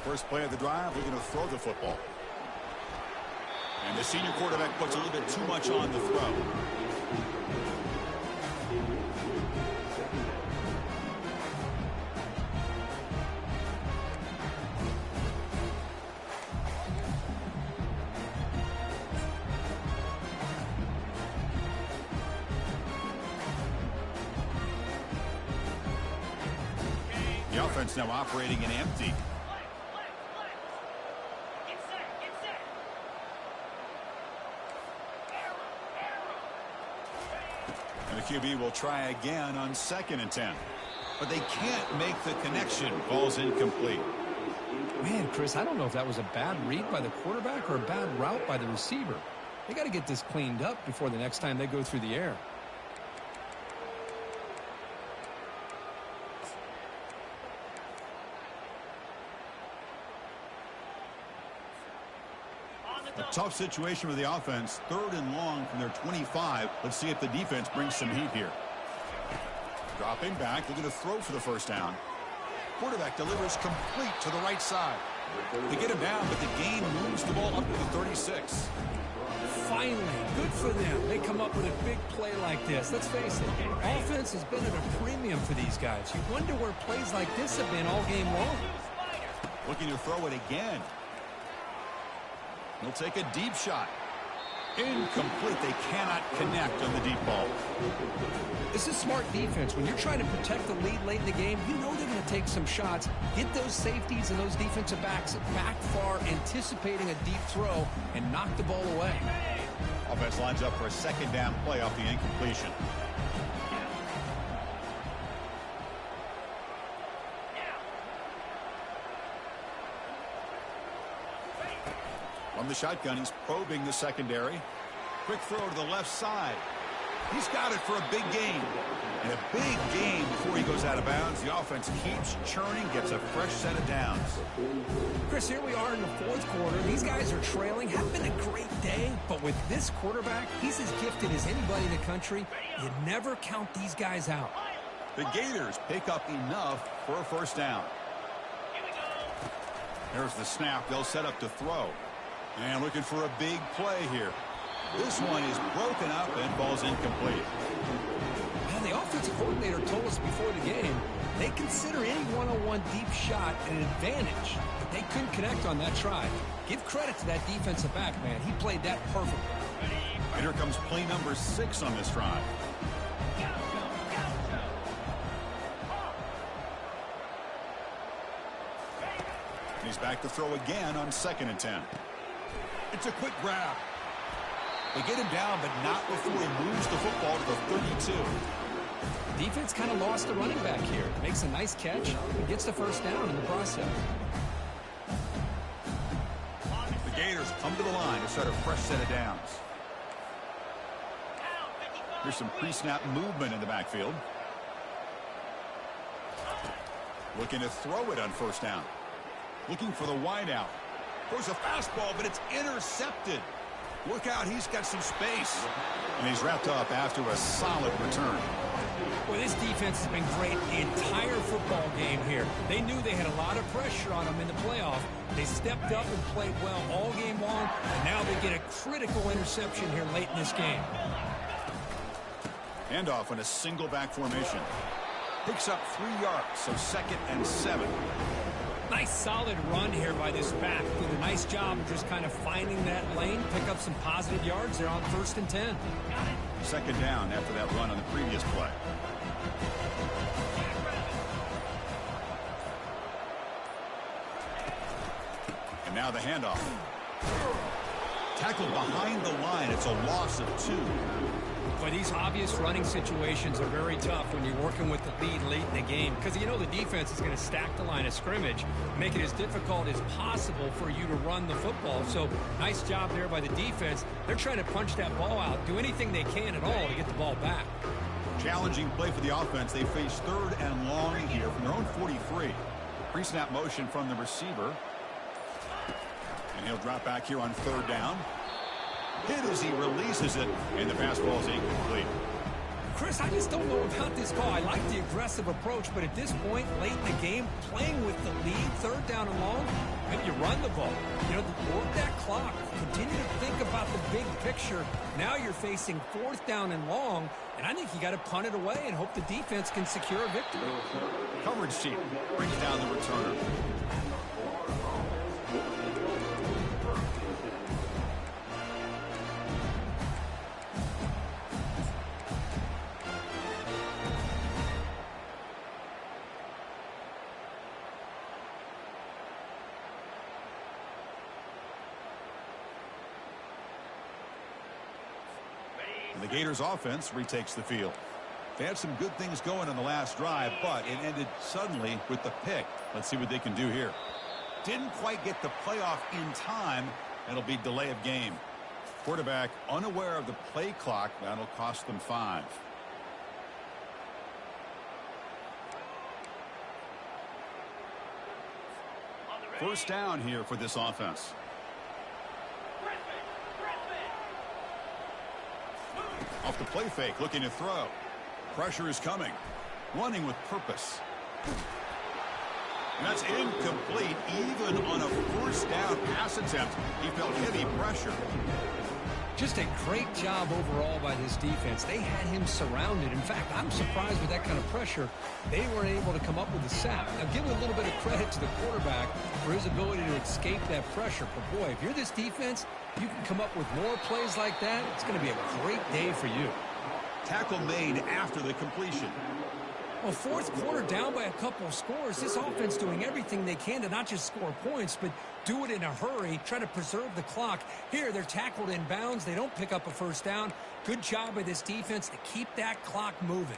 First play of the drive, they're going to throw the football. And the senior quarterback puts a little bit too much on the throw. The offense now operating in empty. And the QB will try again on 2nd and 10. But they can't make the connection. Ball's incomplete. Man, Chris, I don't know if that was a bad read by the quarterback or a bad route by the receiver. They got to get this cleaned up before the next time they go through the air. A tough situation for the offense. 3rd and long from their 25. Let's see if the defense brings some heat here. Dropping back, looking to throw for the first down. Quarterback delivers complete to the right side. They get him down, but the gain moves the ball up to the 36. Finally, good for them. They come up with a big play like this. Let's face it, offense has been at a premium for these guys. You wonder where plays like this have been all game long. Looking to throw it again. He'll take a deep shot. Incomplete. They cannot connect on the deep ball. This is smart defense. When you're trying to protect the lead late in the game, you know they're going to take some shots. Get those safeties and those defensive backs back far, anticipating a deep throw, and knock the ball away. Offense lines up for a 2nd down play off the incompletion. From the shotgun, he's probing the secondary. Quick throw to the left side. He's got it for a big gain. And a big gain before he goes out of bounds. The offense keeps churning, gets a fresh set of downs. Chris, here we are in the 4th quarter. These guys are trailing. Have been a great day. But with this quarterback, he's as gifted as anybody in the country. You never count these guys out. The Gators pick up enough for a first down. There's the snap. They'll set up to throw. And looking for a big play here. This one is broken up and ball's incomplete. And the offensive coordinator told us before the game, they consider any one-on-one deep shot an advantage. But they couldn't connect on that try. Give credit to that defensive back, man. He played that perfectly. And here comes play number 6 on this drive. And he's back to throw again on 2nd and 10. It's a quick grab. They get him down, but not before he moves the football to the 32. Defense kind of lost the running back here. Makes a nice catch and gets the first down in the process. The Gators come to the line to start a fresh set of downs. Here's some pre-snap movement in the backfield. Looking to throw it on first down. Looking for the wideout. Throws a fastball, but it's intercepted. Look out, he's got some space. And he's wrapped up after a solid return. Well, this defense has been great the entire football game here. They knew they had a lot of pressure on them in the playoff. They stepped up and played well all game long, and now they get a critical interception here late in this game. Handoff in a single back formation. Picks up 3 yards, so 2nd and 7. Nice solid run here by this back. Did a nice job of just kind of finding that lane, pick up some positive yards there on 1st and 10. 2nd down after that run on the previous play. And now the handoff. Tackled behind the line. It's a loss of 2. Boy, these obvious running situations are very tough when you're working with the lead late in the game because you know the defense is going to stack the line of scrimmage, make it as difficult as possible for you to run the football. So nice job there by the defense. They're trying to punch that ball out, do anything they can at all to get the ball back. Challenging play for the offense. They face 3rd and long here from their own 43. Pre-snap motion from the receiver. And he'll drop back here on 3rd down. Hit as he releases it, and the pass ball is incomplete. Chris, I just don't know about this call. I like the aggressive approach, but at this point, late in the game, playing with the lead, 3rd down and long, maybe you run the ball. You know, work that clock. Continue to think about the big picture. Now you're facing 4th down and long, and I think you got to punt it away and hope the defense can secure a victory. Coverage team brings down the returner. And the Gators offense retakes the field. They had some good things going in the last drive, but it ended suddenly with the pick. Let's see what they can do here. Didn't quite get the playoff in time. It'll be delay of game. Quarterback unaware of the play clock. That'll cost them 5. First down here for this offense. Off the play fake, looking to throw. Pressure is coming. Running with purpose. And that's incomplete. Even on a first down pass attempt, he felt heavy pressure. Just a great job overall by this defense. They had him surrounded. In fact, I'm surprised with that kind of pressure, they weren't able to come up with a sack. Now, give a little bit of credit to the quarterback for his ability to escape that pressure. But, boy, if you're this defense, you can come up with more plays like that. It's going to be a great day for you. Tackle made after the completion. Well, fourth quarter down by a couple of scores. This offense doing everything they can to not just score points, but do it in a hurry, try to preserve the clock. Here, they're tackled in bounds. They don't pick up a first down. Good job by this defense to keep that clock moving.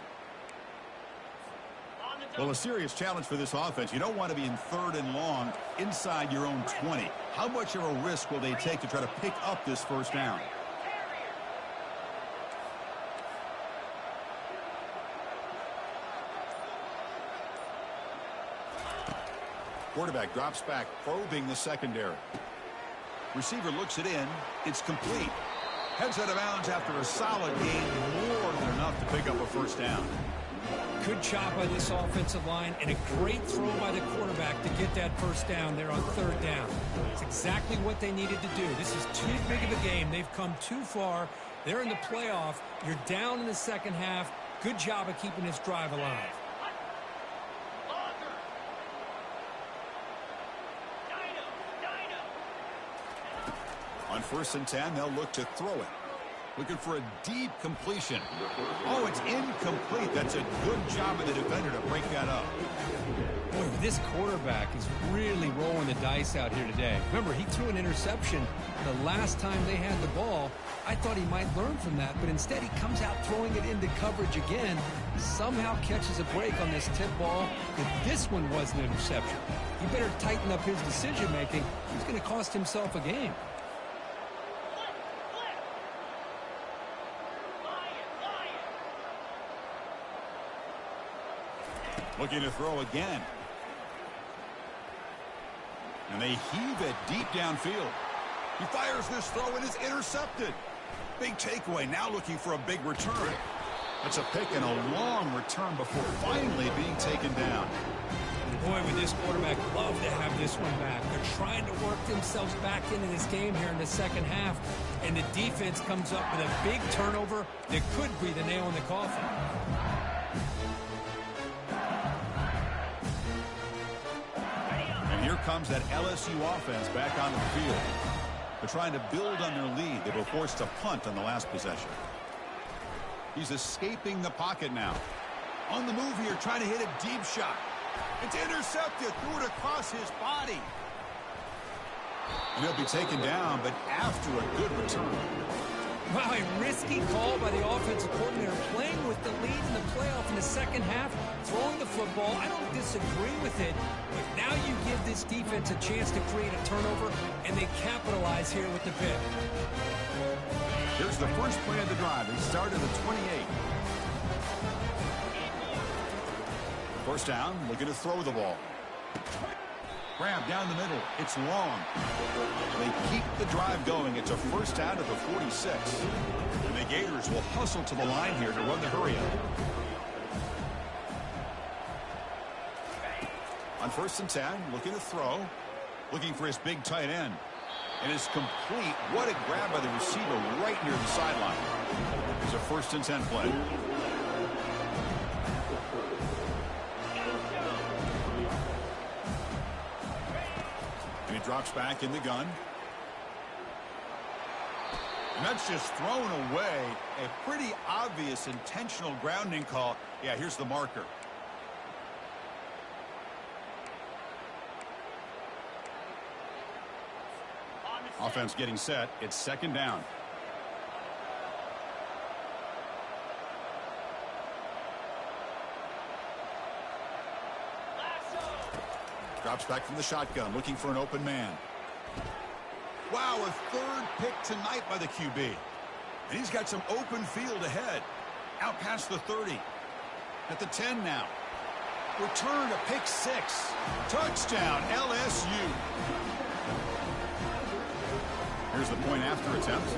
Well, a serious challenge for this offense. You don't want to be in 3rd and long inside your own 20. How much of a risk will they take to try to pick up this first down? Quarterback drops back, probing the secondary. Receiver looks it in. It's complete. Heads out of bounds after a solid gain, more than enough to pick up a first down. Good job by this offensive line and a great throw by the quarterback to get that first down there on 3rd down. It's exactly what they needed to do. This is too big of a game. They've come too far. They're in the playoff. You're down in the second half. Good job of keeping this drive alive. On 1st and 10, they'll look to throw it. Looking for a deep completion. Oh, it's incomplete. That's a good job of the defender to break that up. Boy, this quarterback is really rolling the dice out here today. Remember, he threw an interception the last time they had the ball. I thought he might learn from that, but instead he comes out throwing it into coverage again. Somehow catches a break on this tip ball. If this one was an interception, he better tighten up his decision-making. He's going to cost himself a game. Looking to throw again. And they heave it deep downfield. He fires this throw and is intercepted. Big takeaway, now looking for a big return. That's a pick and a long return before finally being taken down. Boy, would this quarterback love to have this one back. They're trying to work themselves back into this game here in the second half. And the defense comes up with a big turnover that could be the nail in the coffin. Here comes that LSU offense back onto the field. They're trying to build on their lead. They were forced to punt on the last possession. He's escaping the pocket now. On the move here, trying to hit a deep shot. It's intercepted. Threw it across his body. And he'll be taken down, but after a good return. Wow, a risky call by the offensive coordinator, playing with the lead in the playoff in the second half, throwing the football. I don't disagree with it, but now you give this defense a chance to create a turnover, and they capitalize here with the pick. Here's the first play of the drive. They start at the 28. First down, looking to throw the ball. Grab down the middle. It's long. They keep the drive going. It's a first down at the 46. And the Gators will hustle to the line here to run the hurry up. On 1st and 10, looking to throw. Looking for his big tight end. And it's complete. What a grab by the receiver right near the sideline. It's a 1st and 10 play. Drops back in the gun. And that's just thrown away. A pretty obvious intentional grounding call. Yeah, here's the marker. Offense getting set. It's second down. Drops back from the shotgun, looking for an open man. Wow, a third pick tonight by the QB. And he's got some open field ahead. Out past the 30. At the 10 now. Return to pick 6. Touchdown, LSU. Here's the point after attempt.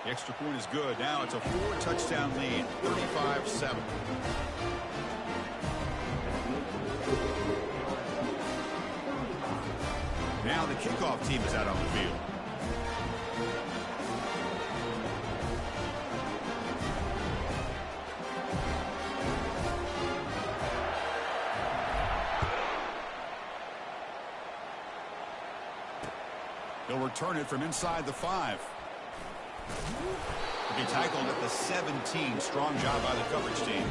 The extra point is good. Now it's a 4-touchdown lead, 35-7. Now the kickoff team is out on the field. He'll return it from inside the 5. He'll be tackled at the 17. Strong job by the coverage team.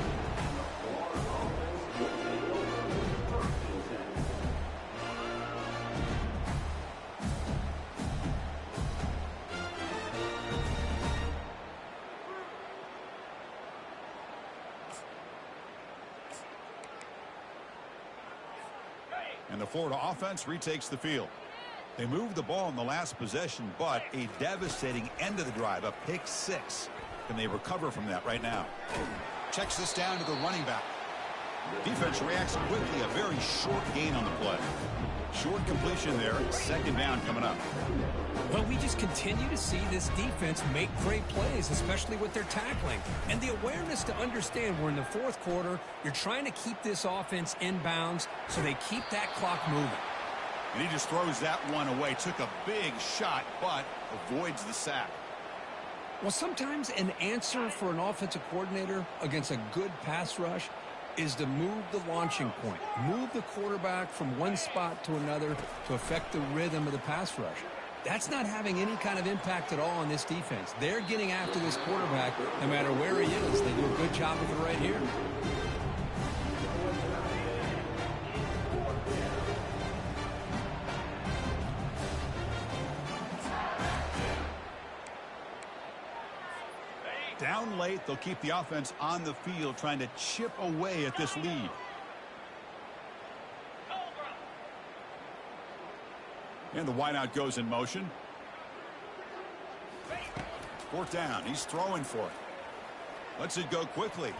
And the Florida offense retakes the field. They moved the ball in the last possession, but a devastating end of the drive, a pick 6. Can they recover from that right now? Checks this down to the running back. Defense reacts quickly, a very short gain on the play. Short completion there, 2nd down coming up. Well, we just continue to see this defense make great plays, especially with their tackling. And the awareness to understand we're in the 4th quarter, you're trying to keep this offense in bounds so they keep that clock moving. And he just throws that one away. Took a big shot, but avoids the sack. Well, sometimes an answer for an offensive coordinator against a good pass rush is to move the launching point. Move the quarterback from one spot to another to affect the rhythm of the pass rush. That's not having any kind of impact at all on this defense. They're getting after this quarterback no matter where he is. They do a good job of it right here. Down late, they'll keep the offense on the field trying to chip away at this lead. And the wideout goes in motion. 4th down. He's throwing for it. Lets it go quickly.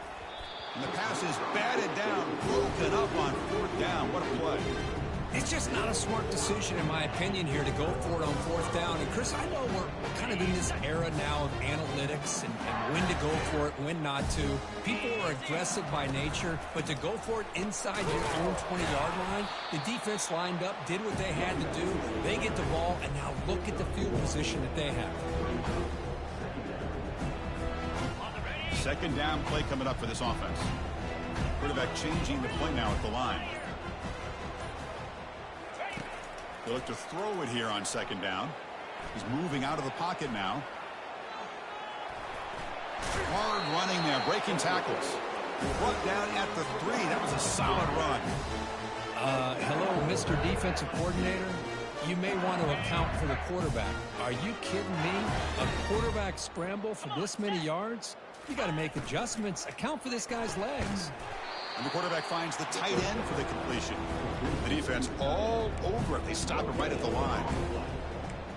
And the pass is batted down, broken up on 4th down. What a play. It's just not a smart decision, in my opinion, here to go for it on 4th down. And, Chris, I know we're kind of in this era now of analytics and when to go for it, when not to. People are aggressive by nature, but to go for it inside your own 20-yard line, the defense lined up, did what they had to do. They get the ball, and now look at the field position that they have. 2nd down play coming up for this offense. Quarterback changing the play now at the line. They look to throw it here on 2nd down. He's moving out of the pocket now. Hard running there, breaking tackles. Brought down at the 3. That was a solid run. Hello, Mr. Defensive Coordinator. You may want to account for the quarterback. Are you kidding me? A quarterback scramble for this many yards? You got to make adjustments. Account for this guy's legs. And the quarterback finds the tight end for the completion. The defense all over it. They stop it right at the line.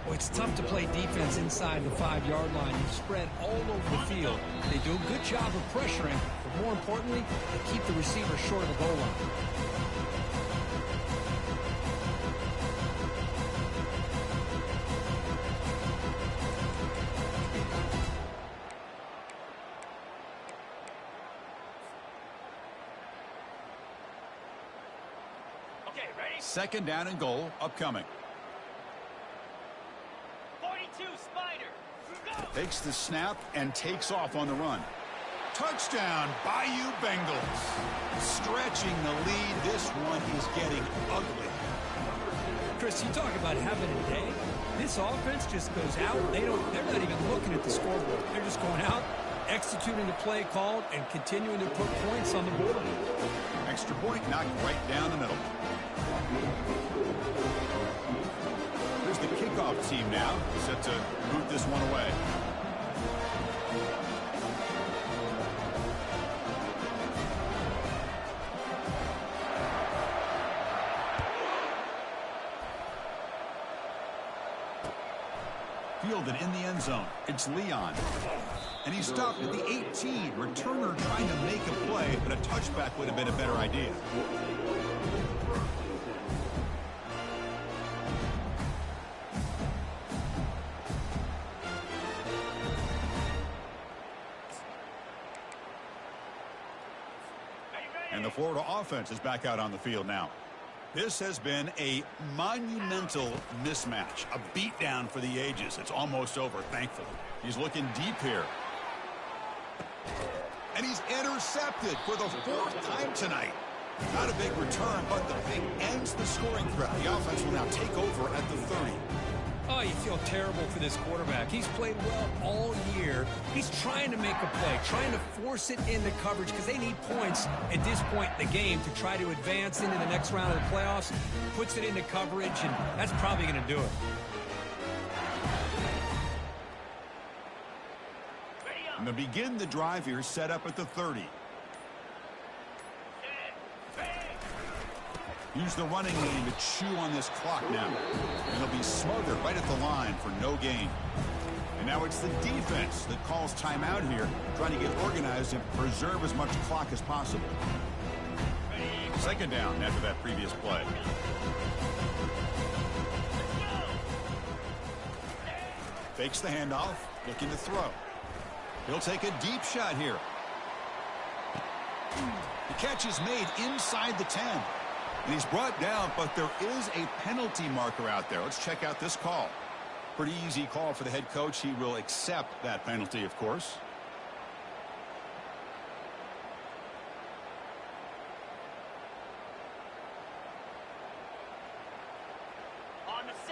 Well, it's tough to play defense inside the 5-yard line. You spread all over the field. They do a good job of pressuring, but more importantly, they keep the receiver short of the goal line. Second down and goal upcoming. 42 Spider. Takes the snap and takes off on the run. Touchdown, Bayou Bengals. Stretching the lead. This one is getting ugly. Chris, you talk about having a day. This offense just goes out. They're not even looking at the scoreboard. They're just going out, executing the play called, and continuing to put points on the board. Extra point knocked right down the middle. Here's the kickoff team now, set to boot this one away. fielded in the end zone. It's Leon. And he's stopped at the 18. Returner trying to make a play, but a touchback would have been a better idea. And the Florida offense is back out on the field now. This has been a monumental mismatch, a beatdown for the ages. It's almost over, thankfully. He's looking deep here. And he's intercepted for the 4th time tonight. Not a big return, but the pick ends the scoring threat. The offense will now take over at the 30. Oh, you feel terrible for this quarterback. He's played well all year. He's trying to make a play, trying to force it into coverage because they need points at this point in the game to try to advance into the next round of the playoffs. Puts it into coverage, and that's probably going to do it. And to begin the drive here, set up at the 30. Use the running game to chew on this clock now. And they'll be smothered right at the line for no gain. And now it's the defense that calls timeout here, trying to get organized and preserve as much clock as possible. 2nd down after that previous play. Fakes the handoff, looking to throw. He'll take a deep shot here. The catch is made inside the 10. And he's brought down, but there is a penalty marker out there. Let's check out this call. Pretty easy call for the head coach. He will accept that penalty, of course.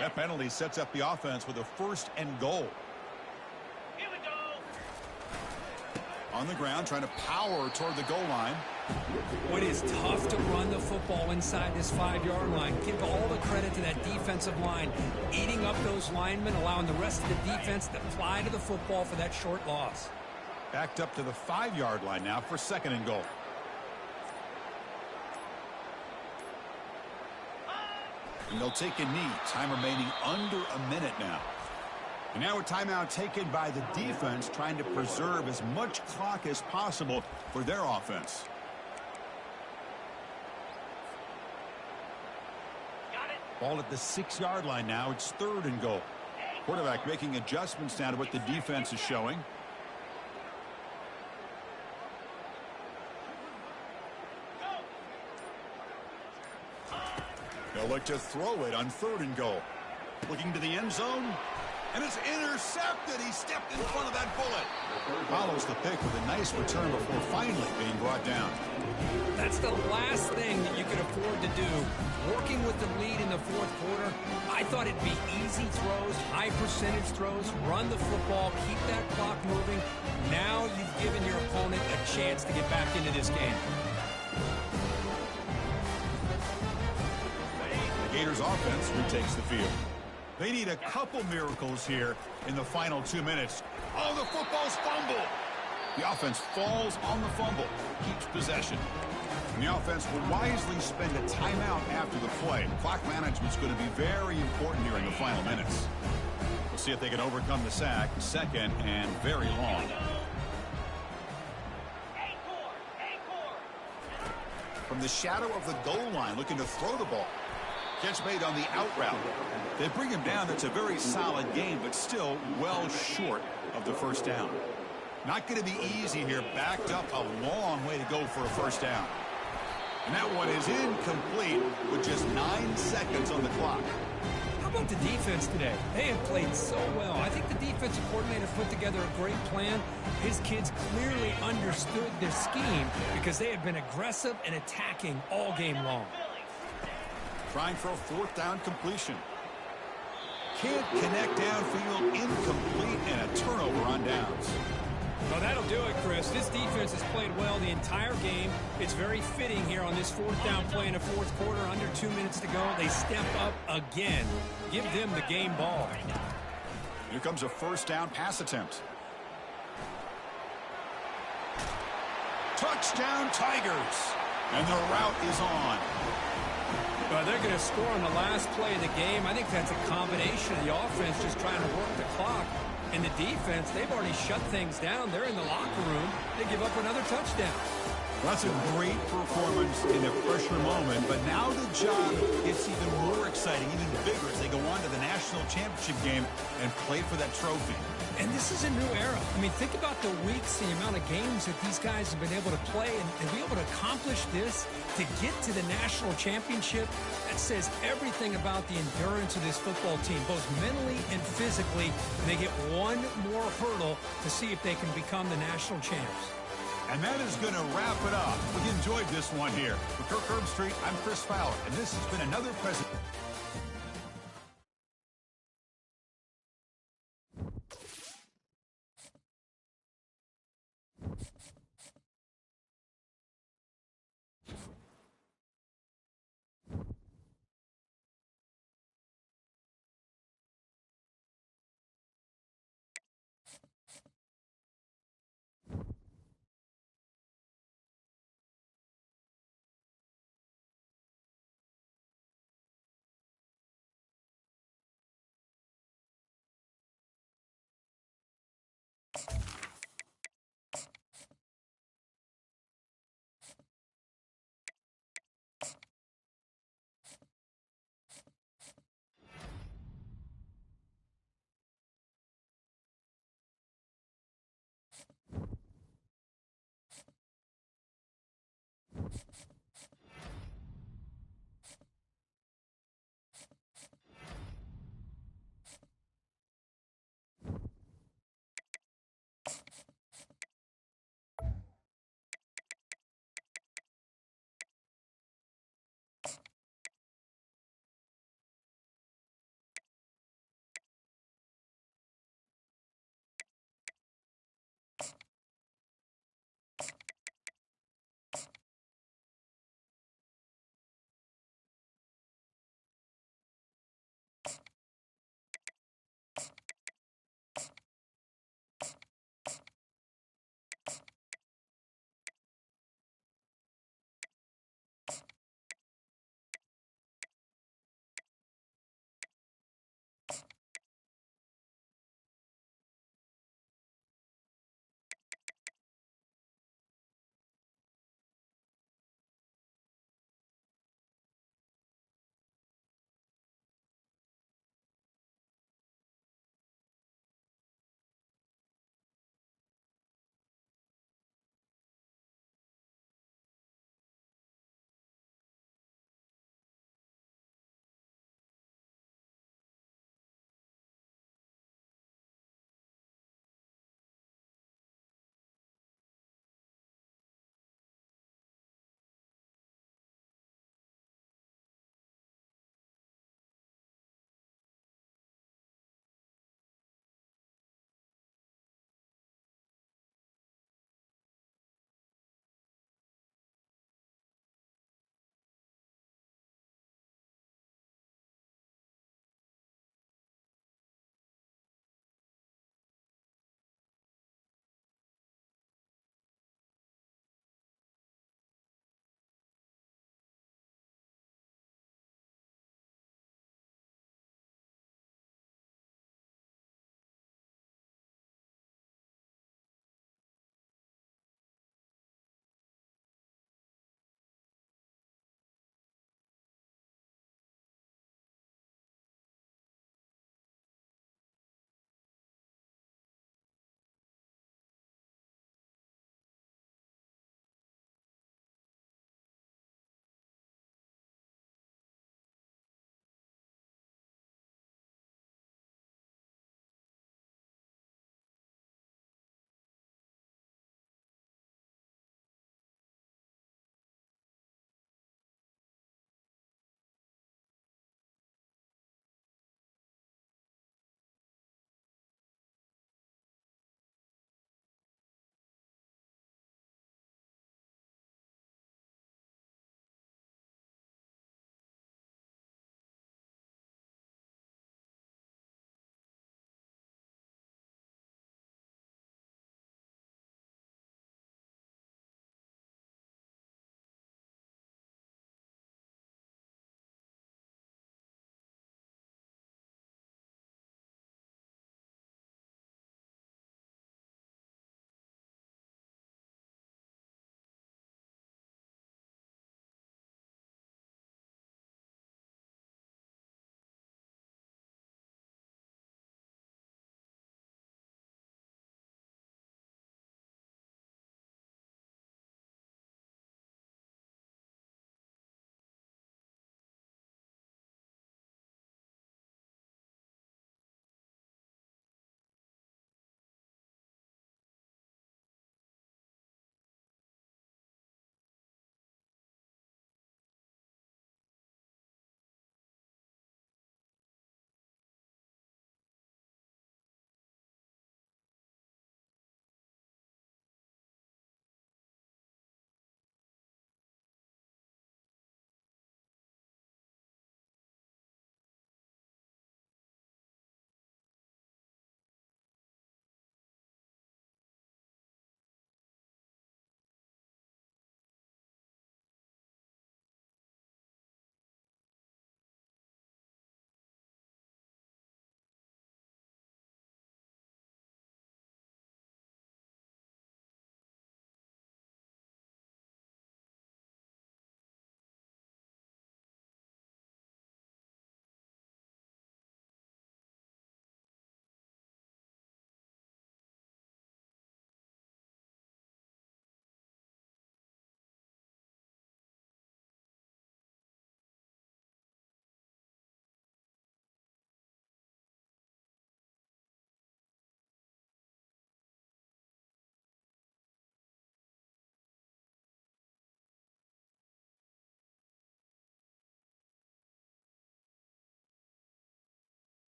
That penalty sets up the offense with a 1st and goal. Here we go. On the ground, trying to power toward the goal line. It is tough to run the football inside this 5-yard line. Give all the credit to that defensive line, eating up those linemen, allowing the rest of the defense to fly to the football for that short loss. Backed up to the 5-yard line now for 2nd and goal. And they'll take a knee. Time remaining under a minute now. And now a timeout taken by the defense, trying to preserve as much clock as possible for their offense. Ball at the 6-yard line now. It's 3rd and goal. Quarterback making adjustments now to what the defense is showing. They'll look to throw it on 3rd and goal. Looking to the end zone. And it's intercepted. He stepped in front of that bullet. Follows the pick with a nice return before finally being brought down. That's the last thing that you could afford to do. Working with the lead in the 4th quarter, I thought it'd be easy throws, high percentage throws, run the football, keep that clock moving. Now you've given your opponent a chance to get back into this game. The Gators offense retakes the field. They need a couple miracles here in the final 2 minutes. Oh, the football's fumbled. The offense falls on the fumble, keeps possession. And the offense will wisely spend a timeout after the play. Clock management's going to be very important here in the final minutes. We'll see if they can overcome the sack. 2nd and very long. From the shadow of the goal line, looking to throw the ball. Catch made on the out route. They bring him down. That's a very solid game, but still well short of the 1st down. Not going to be easy here. Backed up a long way to go for a 1st down. And that one is incomplete with just 9 seconds on the clock. How about the defense today? They have played so well. I think the defensive coordinator put together a great plan. His kids clearly understood their scheme because they have been aggressive and attacking all game long. Trying for a 4th down completion. Can't connect downfield, incomplete, and a turnover on downs. Well, that'll do it, Chris. This defense has played well the entire game. It's very fitting here on this 4th down play in the 4th quarter. Under 2 minutes to go. They step up again. Give them the game ball. Here comes a 1st down pass attempt. Touchdown, Tigers. And the route is on. Well, they're going to score on the last play of the game. I think that's a combination of the offense just trying to work the clock. And the defense, they've already shut things down. They're in the locker room. They give up another touchdown. That's a great performance in the pressure moment, but now the job gets even more exciting, even bigger as they go on to the national championship game and play for that trophy. And this is a new era. I mean, think about the weeks, the amount of games that these guys have been able to play and be able to accomplish this, to get to the national championship. That says everything about the endurance of this football team, both mentally and physically. And they get one more hurdle to see if they can become the national champs. And that is going to wrap it up. We enjoyed this one here. For Kirk Herbstreit, I'm Chris Fowler, and this has been another presentation.